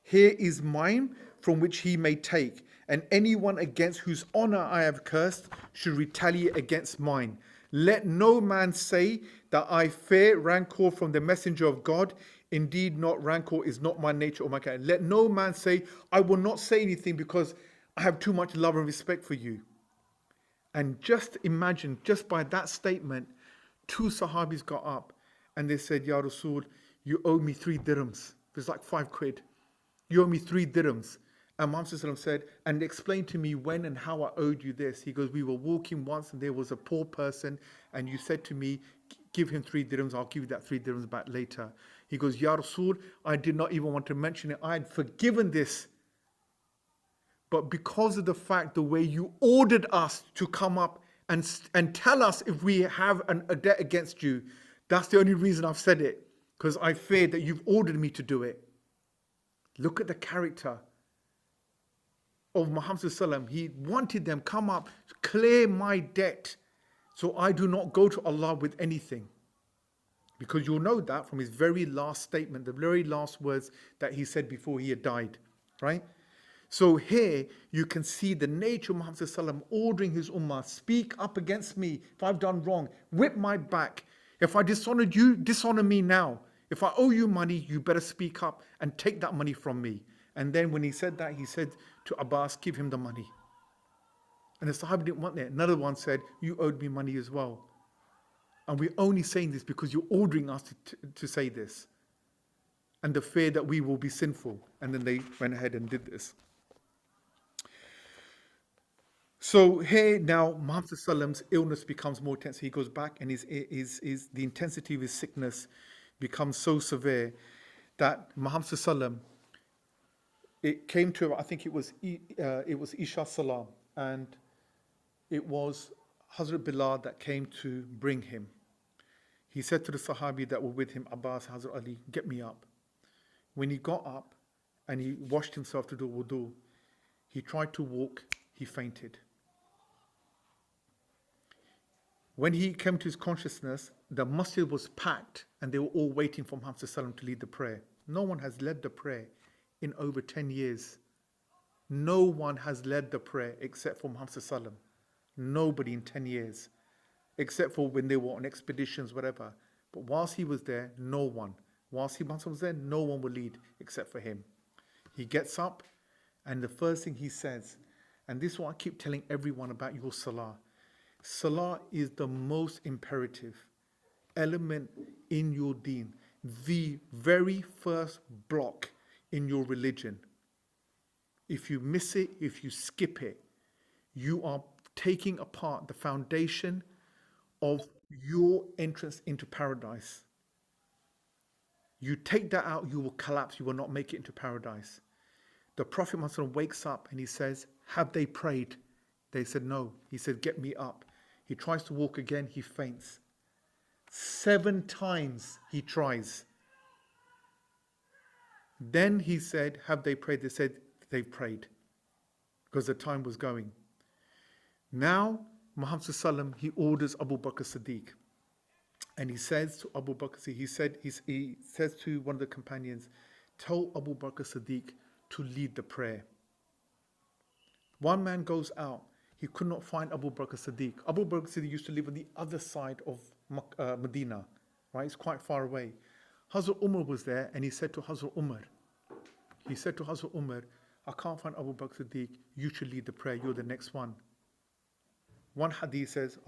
here is mine, from which he may take. And anyone against whose honor I have cursed should retaliate against mine. Let no man say that I fear rancor from the messenger of God. Indeed, not rancor is not my nature or my character. Let no man say, I will not say anything because I have too much love and respect for you. And just imagine, just by that statement, 2 Sahabis got up and they said, Ya Rasul, you owe me 3 dirhams. It's like 5 quid. You owe me 3 dirhams. And Muhammad ﷺ said, and explain to me when and how I owed you this. He goes, we were walking once and there was a poor person and you said to me, give him 3 dirhams, I'll give you that 3 dirhams back later. He goes, Ya Rasul, I did not even want to mention it. I had forgiven this. But because of the fact, the way you ordered us to come up and tell us if we have a debt against you, that's the only reason I've said it. Because I feared that you've ordered me to do it. Look at the character of Muhammad ﷺ. He wanted them come up, clear my debt, so I do not go to Allah with anything. Because you'll know that from his very last statement, the very last words that he said before he had died, right? So here you can see the nature of Muhammad ﷺ ordering his ummah, speak up against me if I've done wrong, whip my back. If I dishonored you, dishonor me now. If I owe you money, you better speak up and take that money from me. And then when he said that, he said to Abbas, give him the money. And the Sahaba didn't want that. Another one said, you owed me money as well. And we're only saying this because you're ordering us to say this. And the fear that we will be sinful. And then they went ahead and did this. So here now, Muhammad ﷺ's illness becomes more intense. He goes back and the intensity of his sickness becomes so severe that Muhammad ﷺ, it came to, I think it was Isha Salam, and it was Hazrat Bilal that came to bring him. He said to the Sahabi that were with him, Abbas, Hazrat Ali, get me up. When he got up and he washed himself to do wudu, he tried to walk, he fainted. When he came to his consciousness, the masjid was packed and they were all waiting for Muhammad ﷺ to lead the prayer. No one has led the prayer in over 10 years. No one has led the prayer except for Muhammad ﷺ. Nobody in 10 years. Except for when they were on expeditions, whatever. But whilst he was there, no one. Whilst Muhammad was there, no one would lead except for him. He gets up and the first thing he says, and this is what I keep telling everyone about your salah. Salah is the most imperative element in your deen. The very first block in your religion. If you miss it, if you skip it, you are taking apart the foundation of your entrance into paradise. You take that out, you will collapse, you will not make it into paradise. The Prophet Muhammad wakes up and he says, have they prayed? They said no. He said, get me up. He tries to walk again, he faints. 7 times he tries. Then he said, have they prayed? They said, they've prayed. Because the time was going. Now, Muhammad ﷺ, he orders Abu Bakr Siddiq. And he says to Abu Bakr Siddiq, he says to one of the companions, tell Abu Bakr Siddiq to lead the prayer. One man goes out. He could not find Abu Bakr Siddiq. Abu Bakr Siddiq used to live on the other side of Medina, right? It's quite far away. Hazrat Umar was there and he said to Hazrat Umar, I can't find Abu Bakr Siddiq. You should lead the prayer. You're the next one. One hadith says,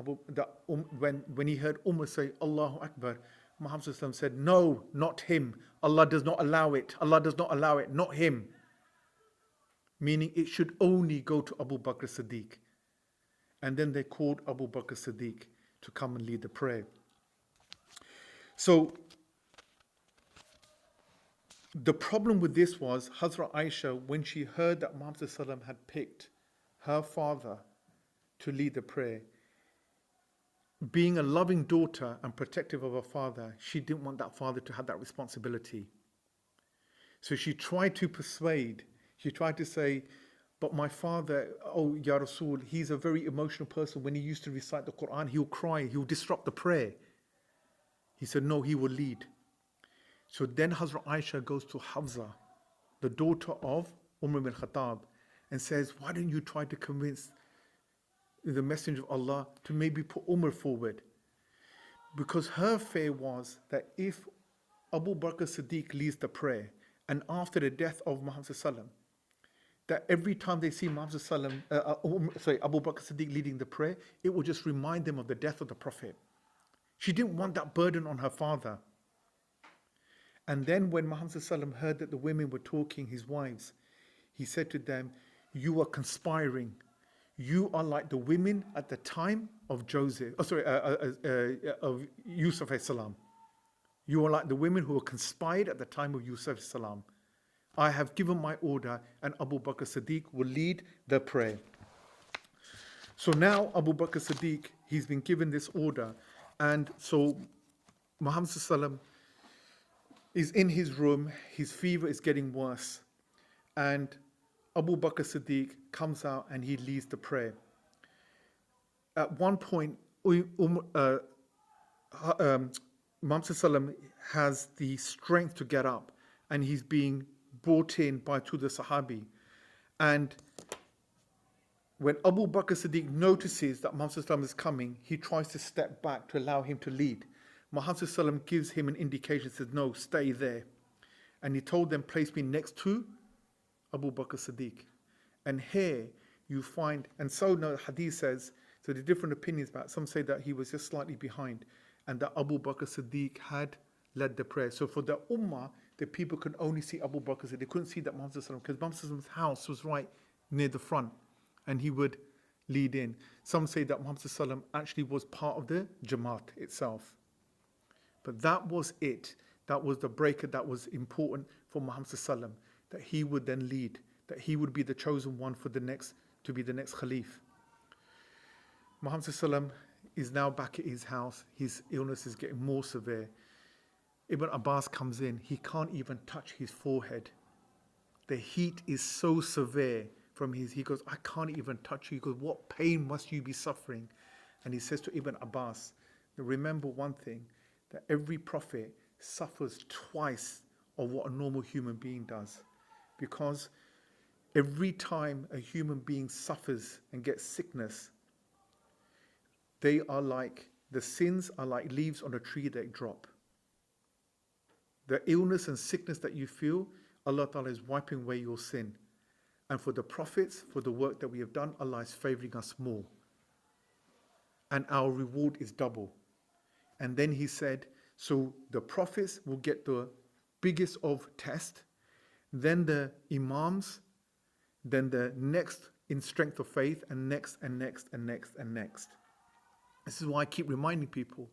when he heard Umar say, Allahu Akbar, Muhammad said, no, not him. Allah does not allow it. Allah does not allow it, not him. Meaning it should only go to Abu Bakr Siddiq. And then they called Abu Bakr Siddiq to come and lead the prayer. So the problem with this was Hazrat Aisha, when she heard that Muhammad sallam had picked her father to lead the prayer, being a loving daughter and protective of her father, she didn't want that father to have that responsibility. So she tried to persuade, she tried to say, but my father, oh Ya Rasul, he's a very emotional person. When he used to recite the Quran, he'll cry, he'll disrupt the prayer. He said, no, he will lead. So then Hazrat Aisha goes to Hafsa, the daughter of Umar bin Khattab, and says, why don't you try to convince the Messenger of Allah to maybe put Umar forward? Because her fear was that if Abu Bakr Siddiq leads the prayer, and after the death of Muhammad sallam, that every time they see Muhammad sallam, Abu Bakr Siddiq leading the prayer, it will just remind them of the death of the Prophet. She didn't want that burden on her father. And then when Muhammad sallam heard that the women were talking, his wives, he said to them, you are conspiring. You are like the women at the time of of Yusuf alayhi salam. You are like the women who were conspired at the time of Yusuf alayhi salam. I have given my order, and Abu Bakr Siddiq will lead the prayer. So now Abu Bakr Siddiq, he's been given this order, and so Muhammad sallam is in his room, his fever is getting worse, and Abu Bakr Siddiq comes out and he leads the prayer. At one point, Muhammad sallam has the strength to get up, and he's being brought in by two of the Sahabi. And when Abu Bakr Siddiq notices that Muhammad sallam is coming, he tries to step back to allow him to lead. Muhammad sallam gives him an indication, says, no, stay there. And he told them, place me next to Abu Bakr Siddiq. And here you find, and so no hadith says, so the different opinions about it. Some say that he was just slightly behind, and that Abu Bakr Siddiq had led the prayer. So for the ummah, the people could only see Abu Bakr Siddiq. They couldn't see that Muhammad sallam, because Muhammad sallam's house was right near the front, and he would lead in. Some say that Muhammad sallam actually was part of the Jamaat itself. But that was it. That was the breaker that was important for Muhammad sallam, that he would then lead, that he would be the chosen one for the next, to be the next Khalif. Muhammad sallam is now back at his house. His illness is getting more severe. Ibn Abbas comes in. He can't even touch his forehead. The heat is so severe from he goes, I can't even touch you. He goes, what pain must you be suffering? And he says to Ibn Abbas, remember one thing, that every prophet suffers twice of what a normal human being does. Because every time a human being suffers and gets sickness, they are like, the sins are like leaves on a tree that drop. The illness and sickness that you feel, Allah Ta'ala is wiping away your sin. And for the prophets, for the work that we have done, Allah is favoring us more. And our reward is double. And then he said, so the prophets will get the biggest of test, then the imams, then the next in strength of faith, and next and next and next and next. This is why I keep reminding people,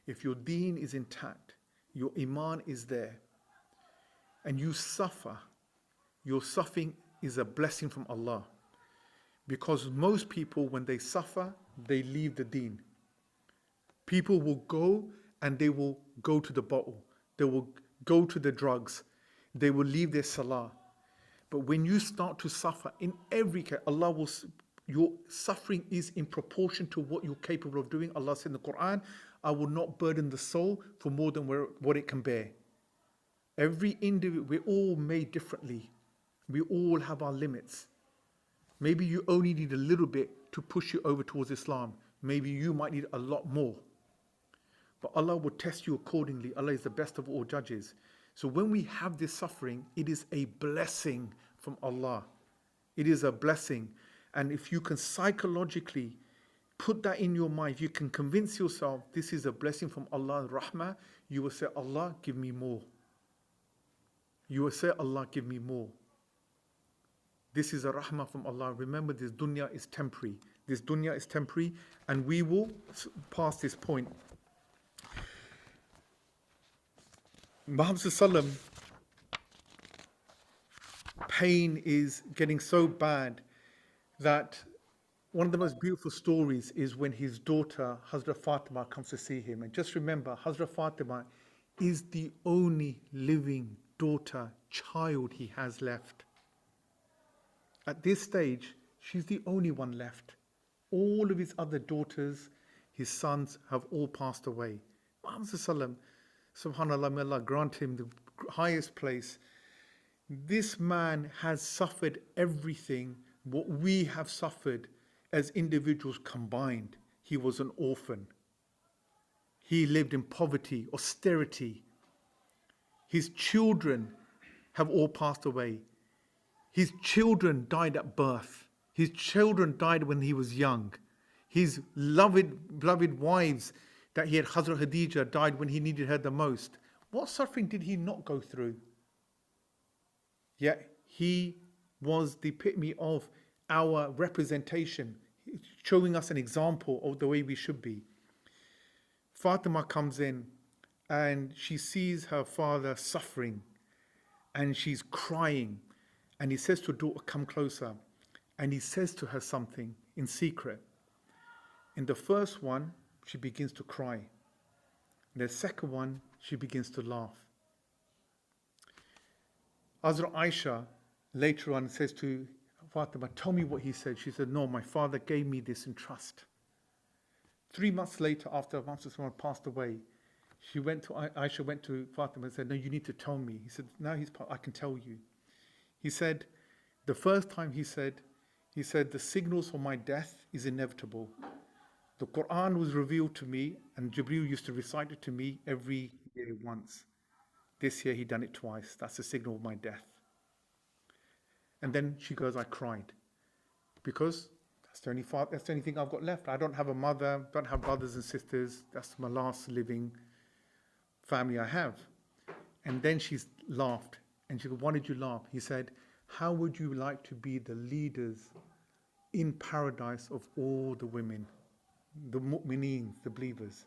if your deen is intact, your iman is there, and you suffer, your suffering is a blessing from Allah. Because most people, when they suffer, they leave the deen. People will go and they will go to the bottle. They will go to the drugs. They will leave their salah. But when you start to suffer, in every case, Allah will, your suffering is in proportion to what you're capable of doing. Allah said in the Quran, I will not burden the soul for more than what it can bear. Every individual, we're all made differently. We all have our limits. Maybe you only need a little bit to push you over towards Islam. Maybe you might need a lot more. But Allah will test you accordingly. Allah is the best of all judges. So when we have this suffering, it is a blessing from Allah. It is a blessing. And if you can psychologically put that in your mind, if you can convince yourself this is a blessing from Allah and Rahmah, you will say, Allah, give me more. You will say, Allah, give me more. This is a rahmah from Allah. Remember, this dunya is temporary. This dunya is temporary, and we will pass this point. Muhammad sallam, pain is getting so bad that one of the most beautiful stories is when his daughter, Hazrat Fatima, comes to see him. And just remember, Hazrat Fatima is the only living daughter, child he has left. At this stage, she's the only one left. All of his other daughters, his sons, have all passed away. Muhammad sallam, subhanallah, may Allah grant him the highest place. This man has suffered everything what we have suffered as individuals combined. He was an orphan. He lived in poverty, austerity. His children have all passed away. His children died at birth. His children died when he was young. His beloved wives that he had, Hazrat Khadija, died when he needed her the most. What suffering did he not go through? Yet he was the epitome of our representation, showing us an example of the way we should be. Fatima comes in and she sees her father suffering and she's crying, and he says to her daughter, come closer, and he says to her something in secret. In the first one, she begins to cry. In the second one, she begins to laugh. Hazrat Aisha later on says to Fatima, tell me what he said. She said, no, my father gave me this in trust. 3 months later, after Muhammad passed away, Aisha went to Fatima and said, no, you need to tell me. He said, now I can tell you. He said, the first time he said, the signals for my death is inevitable. The Quran was revealed to me and Jibreel used to recite it to me every year once. This year he done it twice. That's the signal of my death. And then she goes, I cried. Because that's the only thing I've got left. I don't have a mother, don't have brothers and sisters. That's my last living family I have. And then she laughed. And she said, why did you laugh? He said, how would you like to be the leaders in paradise of all the women, the mu'mineen, the believers?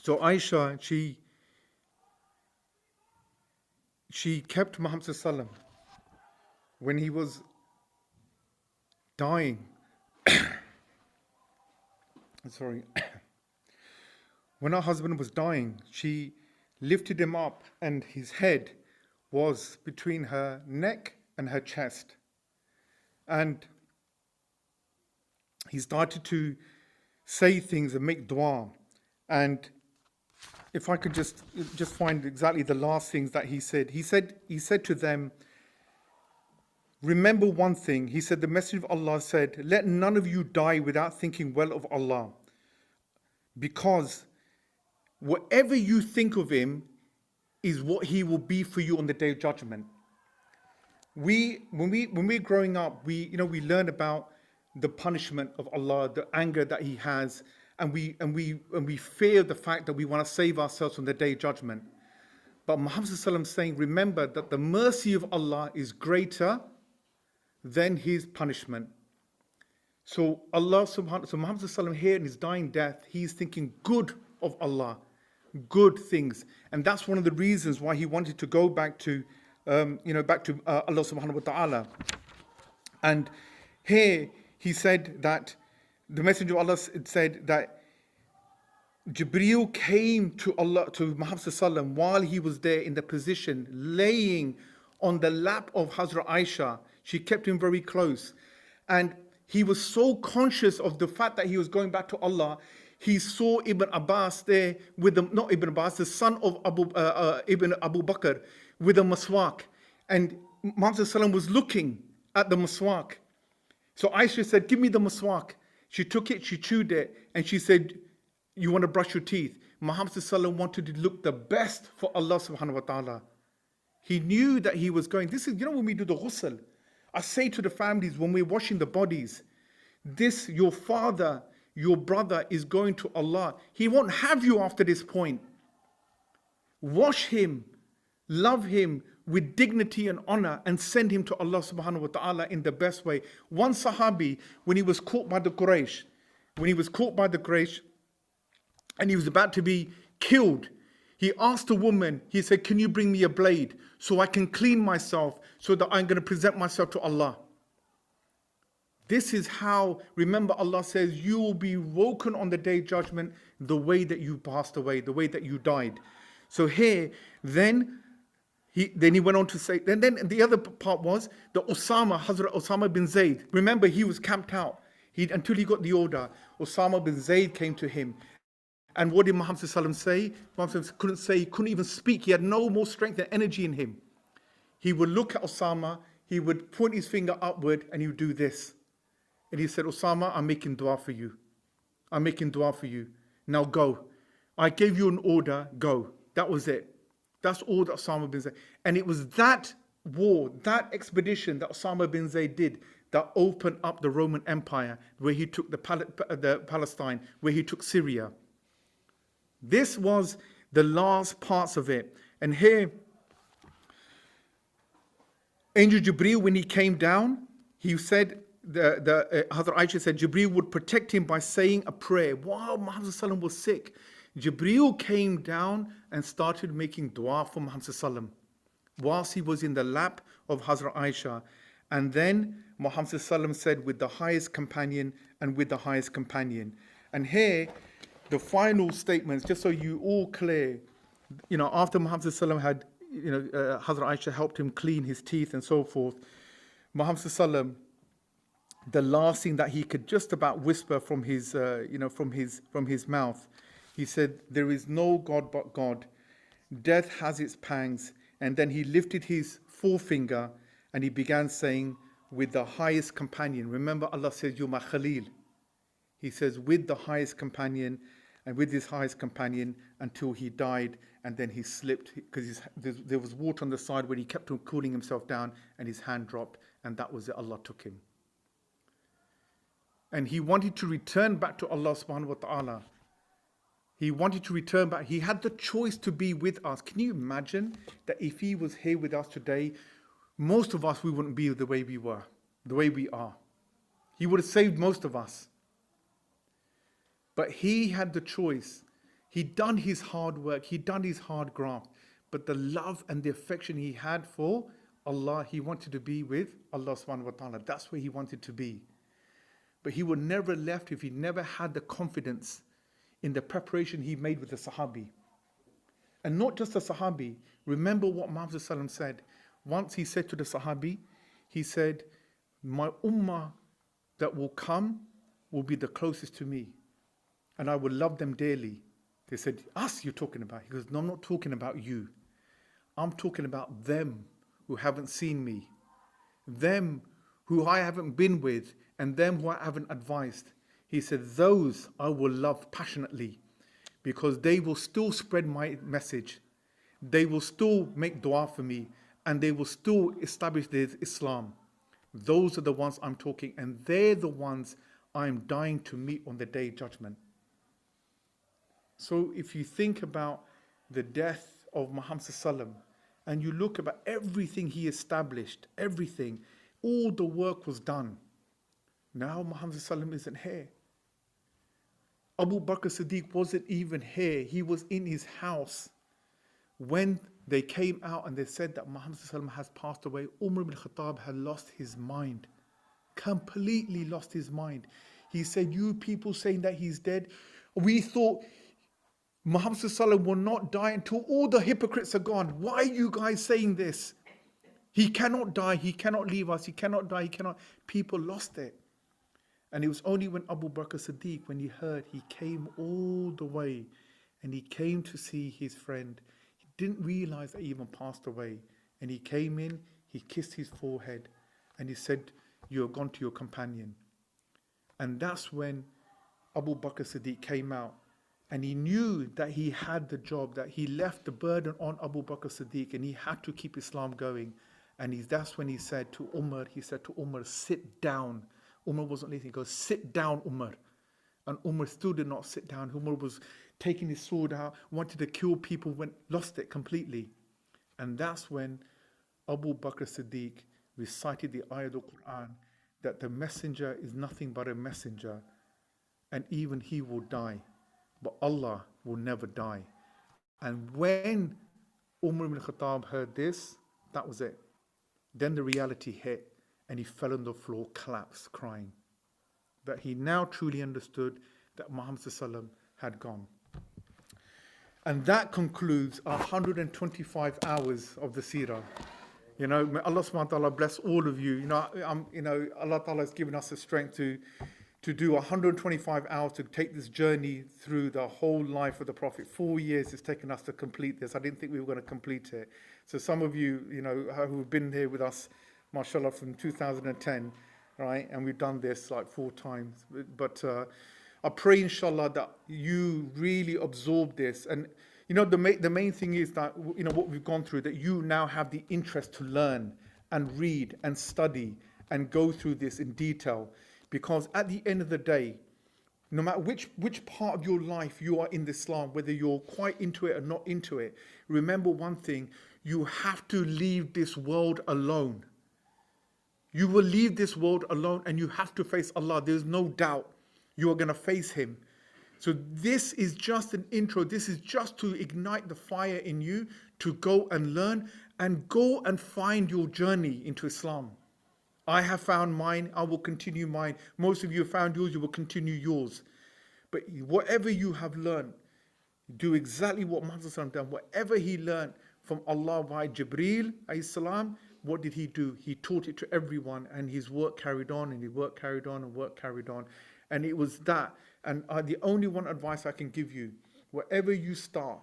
So Aisha, she kept Muhammad sallam when he was dying. Sorry. When her husband was dying, she lifted him up and his head was between her neck and her chest. And he started to say things and make dua. And if I could just find exactly the last things that he said. He said to them, remember one thing. He said, the Messenger of Allah said, let none of you die without thinking well of Allah. Because whatever you think of him is what he will be for you on the Day of Judgment. When we're growing up, we learn about the punishment of Allah, the anger that he has, and we fear the fact that we want to save ourselves from the Day of Judgment. But Muhammad sallallahu is saying, remember that the mercy of Allah is greater than his punishment. So Muhammad sallallahu here in his dying death, he's thinking good of Allah, good things, and that's one of the reasons why he wanted to go back to Allah subhanahu wa ta'ala. And here he said that the Messenger of Allah said that Jibreel came to Muhammad sallam while he was there in the position laying on the lap of Hazrat Aisha. She kept him very close, and he was so conscious of the fact that he was going back to Allah. He saw Ibn Abbas there not Ibn Abbas, the son of Ibn Abu Bakr, with a maswak, and Muhammad sallam was looking at the maswak. So Aisha said, give me the maswak. She took it, she chewed it, and she said, you want to brush your teeth? Muhammad sallallahu wanted to look the best for Allah subhanahu wa ta'ala. He knew that he was going, this is, when we do the ghusl, I say to the families when we're washing the bodies, this, your father, your brother is going to Allah. He won't have you after this point. Wash him, love him with dignity and honor, and send him to Allah subhanahu wa ta'ala in the best way. One Sahabi, when he was caught by the Quraysh, and he was about to be killed, he asked a woman, he said, can you bring me a blade so I can clean myself so that I'm going to present myself to Allah? This is how, remember, Allah says, you will be woken on the day of judgment the way that you passed away, the way that you died. So here, then he went on to say, then the other part was the Hazrat Osama bin Zayd. Remember, he was camped out until he got the order. Osama bin Zayd came to him. And what did Muhammad sallam say? Muhammad couldn't say, he couldn't even speak. He had no more strength and energy in him. He would look at Osama, he would point his finger upward, and he would do this. And he said, Osama, I'm making dua for you. I'm making dua for you. Now go. I gave you an order, go. That was it. That's all that Osama bin Zayd. And it was that war, that expedition that Osama bin Zayd did that opened up the Roman Empire, where he took the Palestine, where he took Syria. This was the last parts of it. And here, Angel Jibreel, when he came down, he said, Hazrat Aisha said, Jibreel would protect him by saying a prayer. While Muhammad sallam was sick, Jibreel came down and started making dua for Muhammad sallam whilst he was in the lap of Hazrat Aisha. And then Muhammad sallam said, with the highest companion and with the highest companion. And here, the final statements, just so you all clear, after Muhammad sallam had, Hazrat Aisha helped him clean his teeth and so forth, Muhammad sallam, the last thing that he could just about whisper from his mouth, he said, there is no God but God. Death has its pangs. And then he lifted his forefinger and he began saying, with the highest companion. Remember, Allah says, you're my Khalil. He says, with the highest companion and with his highest companion, until he died. And then he slipped because there was water on the side where he kept on cooling himself down, and his hand dropped, and that was it. Allah took him. And he wanted to return back to Allah subhanahu wa ta'ala. He wanted to return back. He had the choice to be with us. Can you imagine that if he was here with us today, most of us, we wouldn't be the way we were, the way we are. He would have saved most of us. But he had the choice. He'd done his hard work. He'd done his hard graft. But the love and the affection he had for Allah, he wanted to be with Allah subhanahu wa ta'ala. That's where he wanted to be. But he would never have left if he never had the confidence in the preparation he made with the Sahabi. And not just the Sahabi. Remember what Muhammad sallam said. Once he said to the Sahabi, he said, my ummah that will come will be the closest to me. And I will love them dearly. They said, us you're talking about? He goes, no, I'm not talking about you. I'm talking about them who haven't seen me. Them who I haven't been with, and them who I haven't advised. He said, those I will love passionately, because they will still spread my message. They will still make dua for me, and they will still establish their Islam. Those are the ones I'm talking, and they're the ones I'm dying to meet on the day of judgment. So if you think about the death of Muhammad sallam, and you look about everything he established, everything, all the work was done. Now Muhammad sallam isn't here. Abu Bakr Siddiq wasn't even here. He was in his house. When they came out and they said that Muhammad sallam has passed away, Umar ibn Khattab had lost his mind. Completely lost his mind. He said, you people saying that he's dead, we thought Muhammad sallam will not die until all the hypocrites are gone. Why are you guys saying this? He cannot die. He cannot leave us. He cannot die. He cannot. People lost it. And it was only when Abu Bakr Siddiq, when he heard, he came all the way and he came to see his friend. He didn't realize that he even passed away. And he came in, he kissed his forehead and he said, you have gone to your companion. And that's when Abu Bakr Siddiq came out And he knew that he had the job, that he left the burden on Abu Bakr Siddiq, and he had to keep Islam going. And that's when he said to Umar, sit down. Umar wasn't listening. He goes, sit down, Umar. And Umar still did not sit down. Umar was taking his sword out, wanted to kill people, lost it completely. And that's when Abu Bakr Siddiq recited the ayah of the Quran that the messenger is nothing but a messenger, and even he will die, but Allah will never die. And when Umar ibn Khattab heard this, that was it. Then the reality hit, and he fell on the floor, collapsed, crying. That he now truly understood that Muhammad sallam had gone. And that concludes 125 hours of the Seerah. May Allah subhanahu wa ta'ala bless all of you. Allah ta'ala has given us the strength to do 125 hours to take this journey through the whole life of the Prophet. 4 years it's taken us to complete this. I didn't think we were going to complete it. So some of you, who've been here with us, mashallah, from 2010, right? And we've done this like 4 times. But I pray, inshallah, that you really absorb this. And, the main thing is that, what we've gone through, that you now have the interest to learn and read and study and go through this in detail. Because at the end of the day, no matter which part of your life you are in Islam, whether you're quite into it or not into it, remember one thing, you have to leave this world alone. You will leave this world alone, and you have to face Allah. There's no doubt you are going to face Him. So this is just an intro. This is just to ignite the fire in you to go and learn and go and find your journey into Islam. I have found mine. I will continue mine. Most of you have found yours. You will continue yours. But whatever you have learned, do exactly what Muhammad done. Whatever he learned from Allah by Jibreel, alayhi salam, what did he do? He taught it to everyone, and his work carried on, and his work carried on, and work carried on. And it was that. And the only one advice I can give you, wherever you start,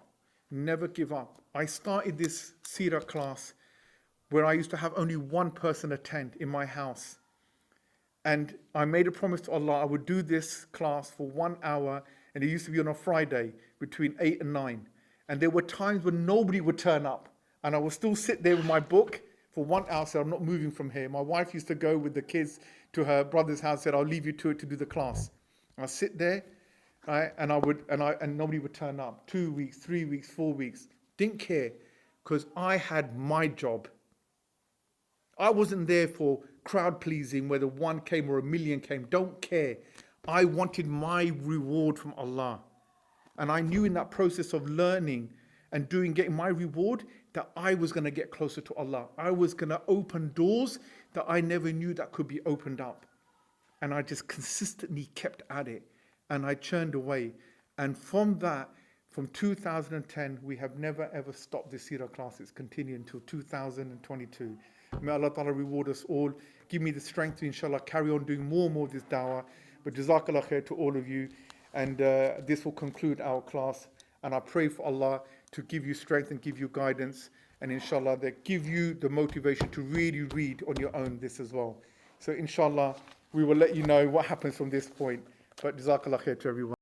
never give up. I started this Seerah class where I used to have only one person attend in my house. And I made a promise to Allah, I would do this class for 1 hour, and it used to be on a Friday between 8 and 9. And there were times when nobody would turn up, and I would still sit there with my book for 1 hour, so I'm not moving from here. My wife used to go with the kids to her brother's house, said, I'll leave you to it to do the class. I'd sit there, right, and nobody would turn up. 2 weeks, 3 weeks, 4 weeks. Didn't care, because I had my job. I wasn't there for crowd pleasing, whether 1 came or 1,000,000 came. Don't care. I wanted my reward from Allah. And I knew in that process of learning and getting my reward, that I was going to get closer to Allah. I was going to open doors that I never knew that could be opened up. And I just consistently kept at it. And I churned away. And from that, from 2010, we have never ever stopped the Seerah class. It's continued until 2022. May Allah Ta'ala reward us all. Give me the strength to, inshallah, carry on doing more and more of this dawah. But Jazakallah khair to all of you. And this will conclude our class. And I pray for Allah to give you strength and give you guidance. And inshallah, that give you the motivation to really read on your own this as well. So inshallah, we will let you know what happens from this point. But Jazakallah khair to everyone.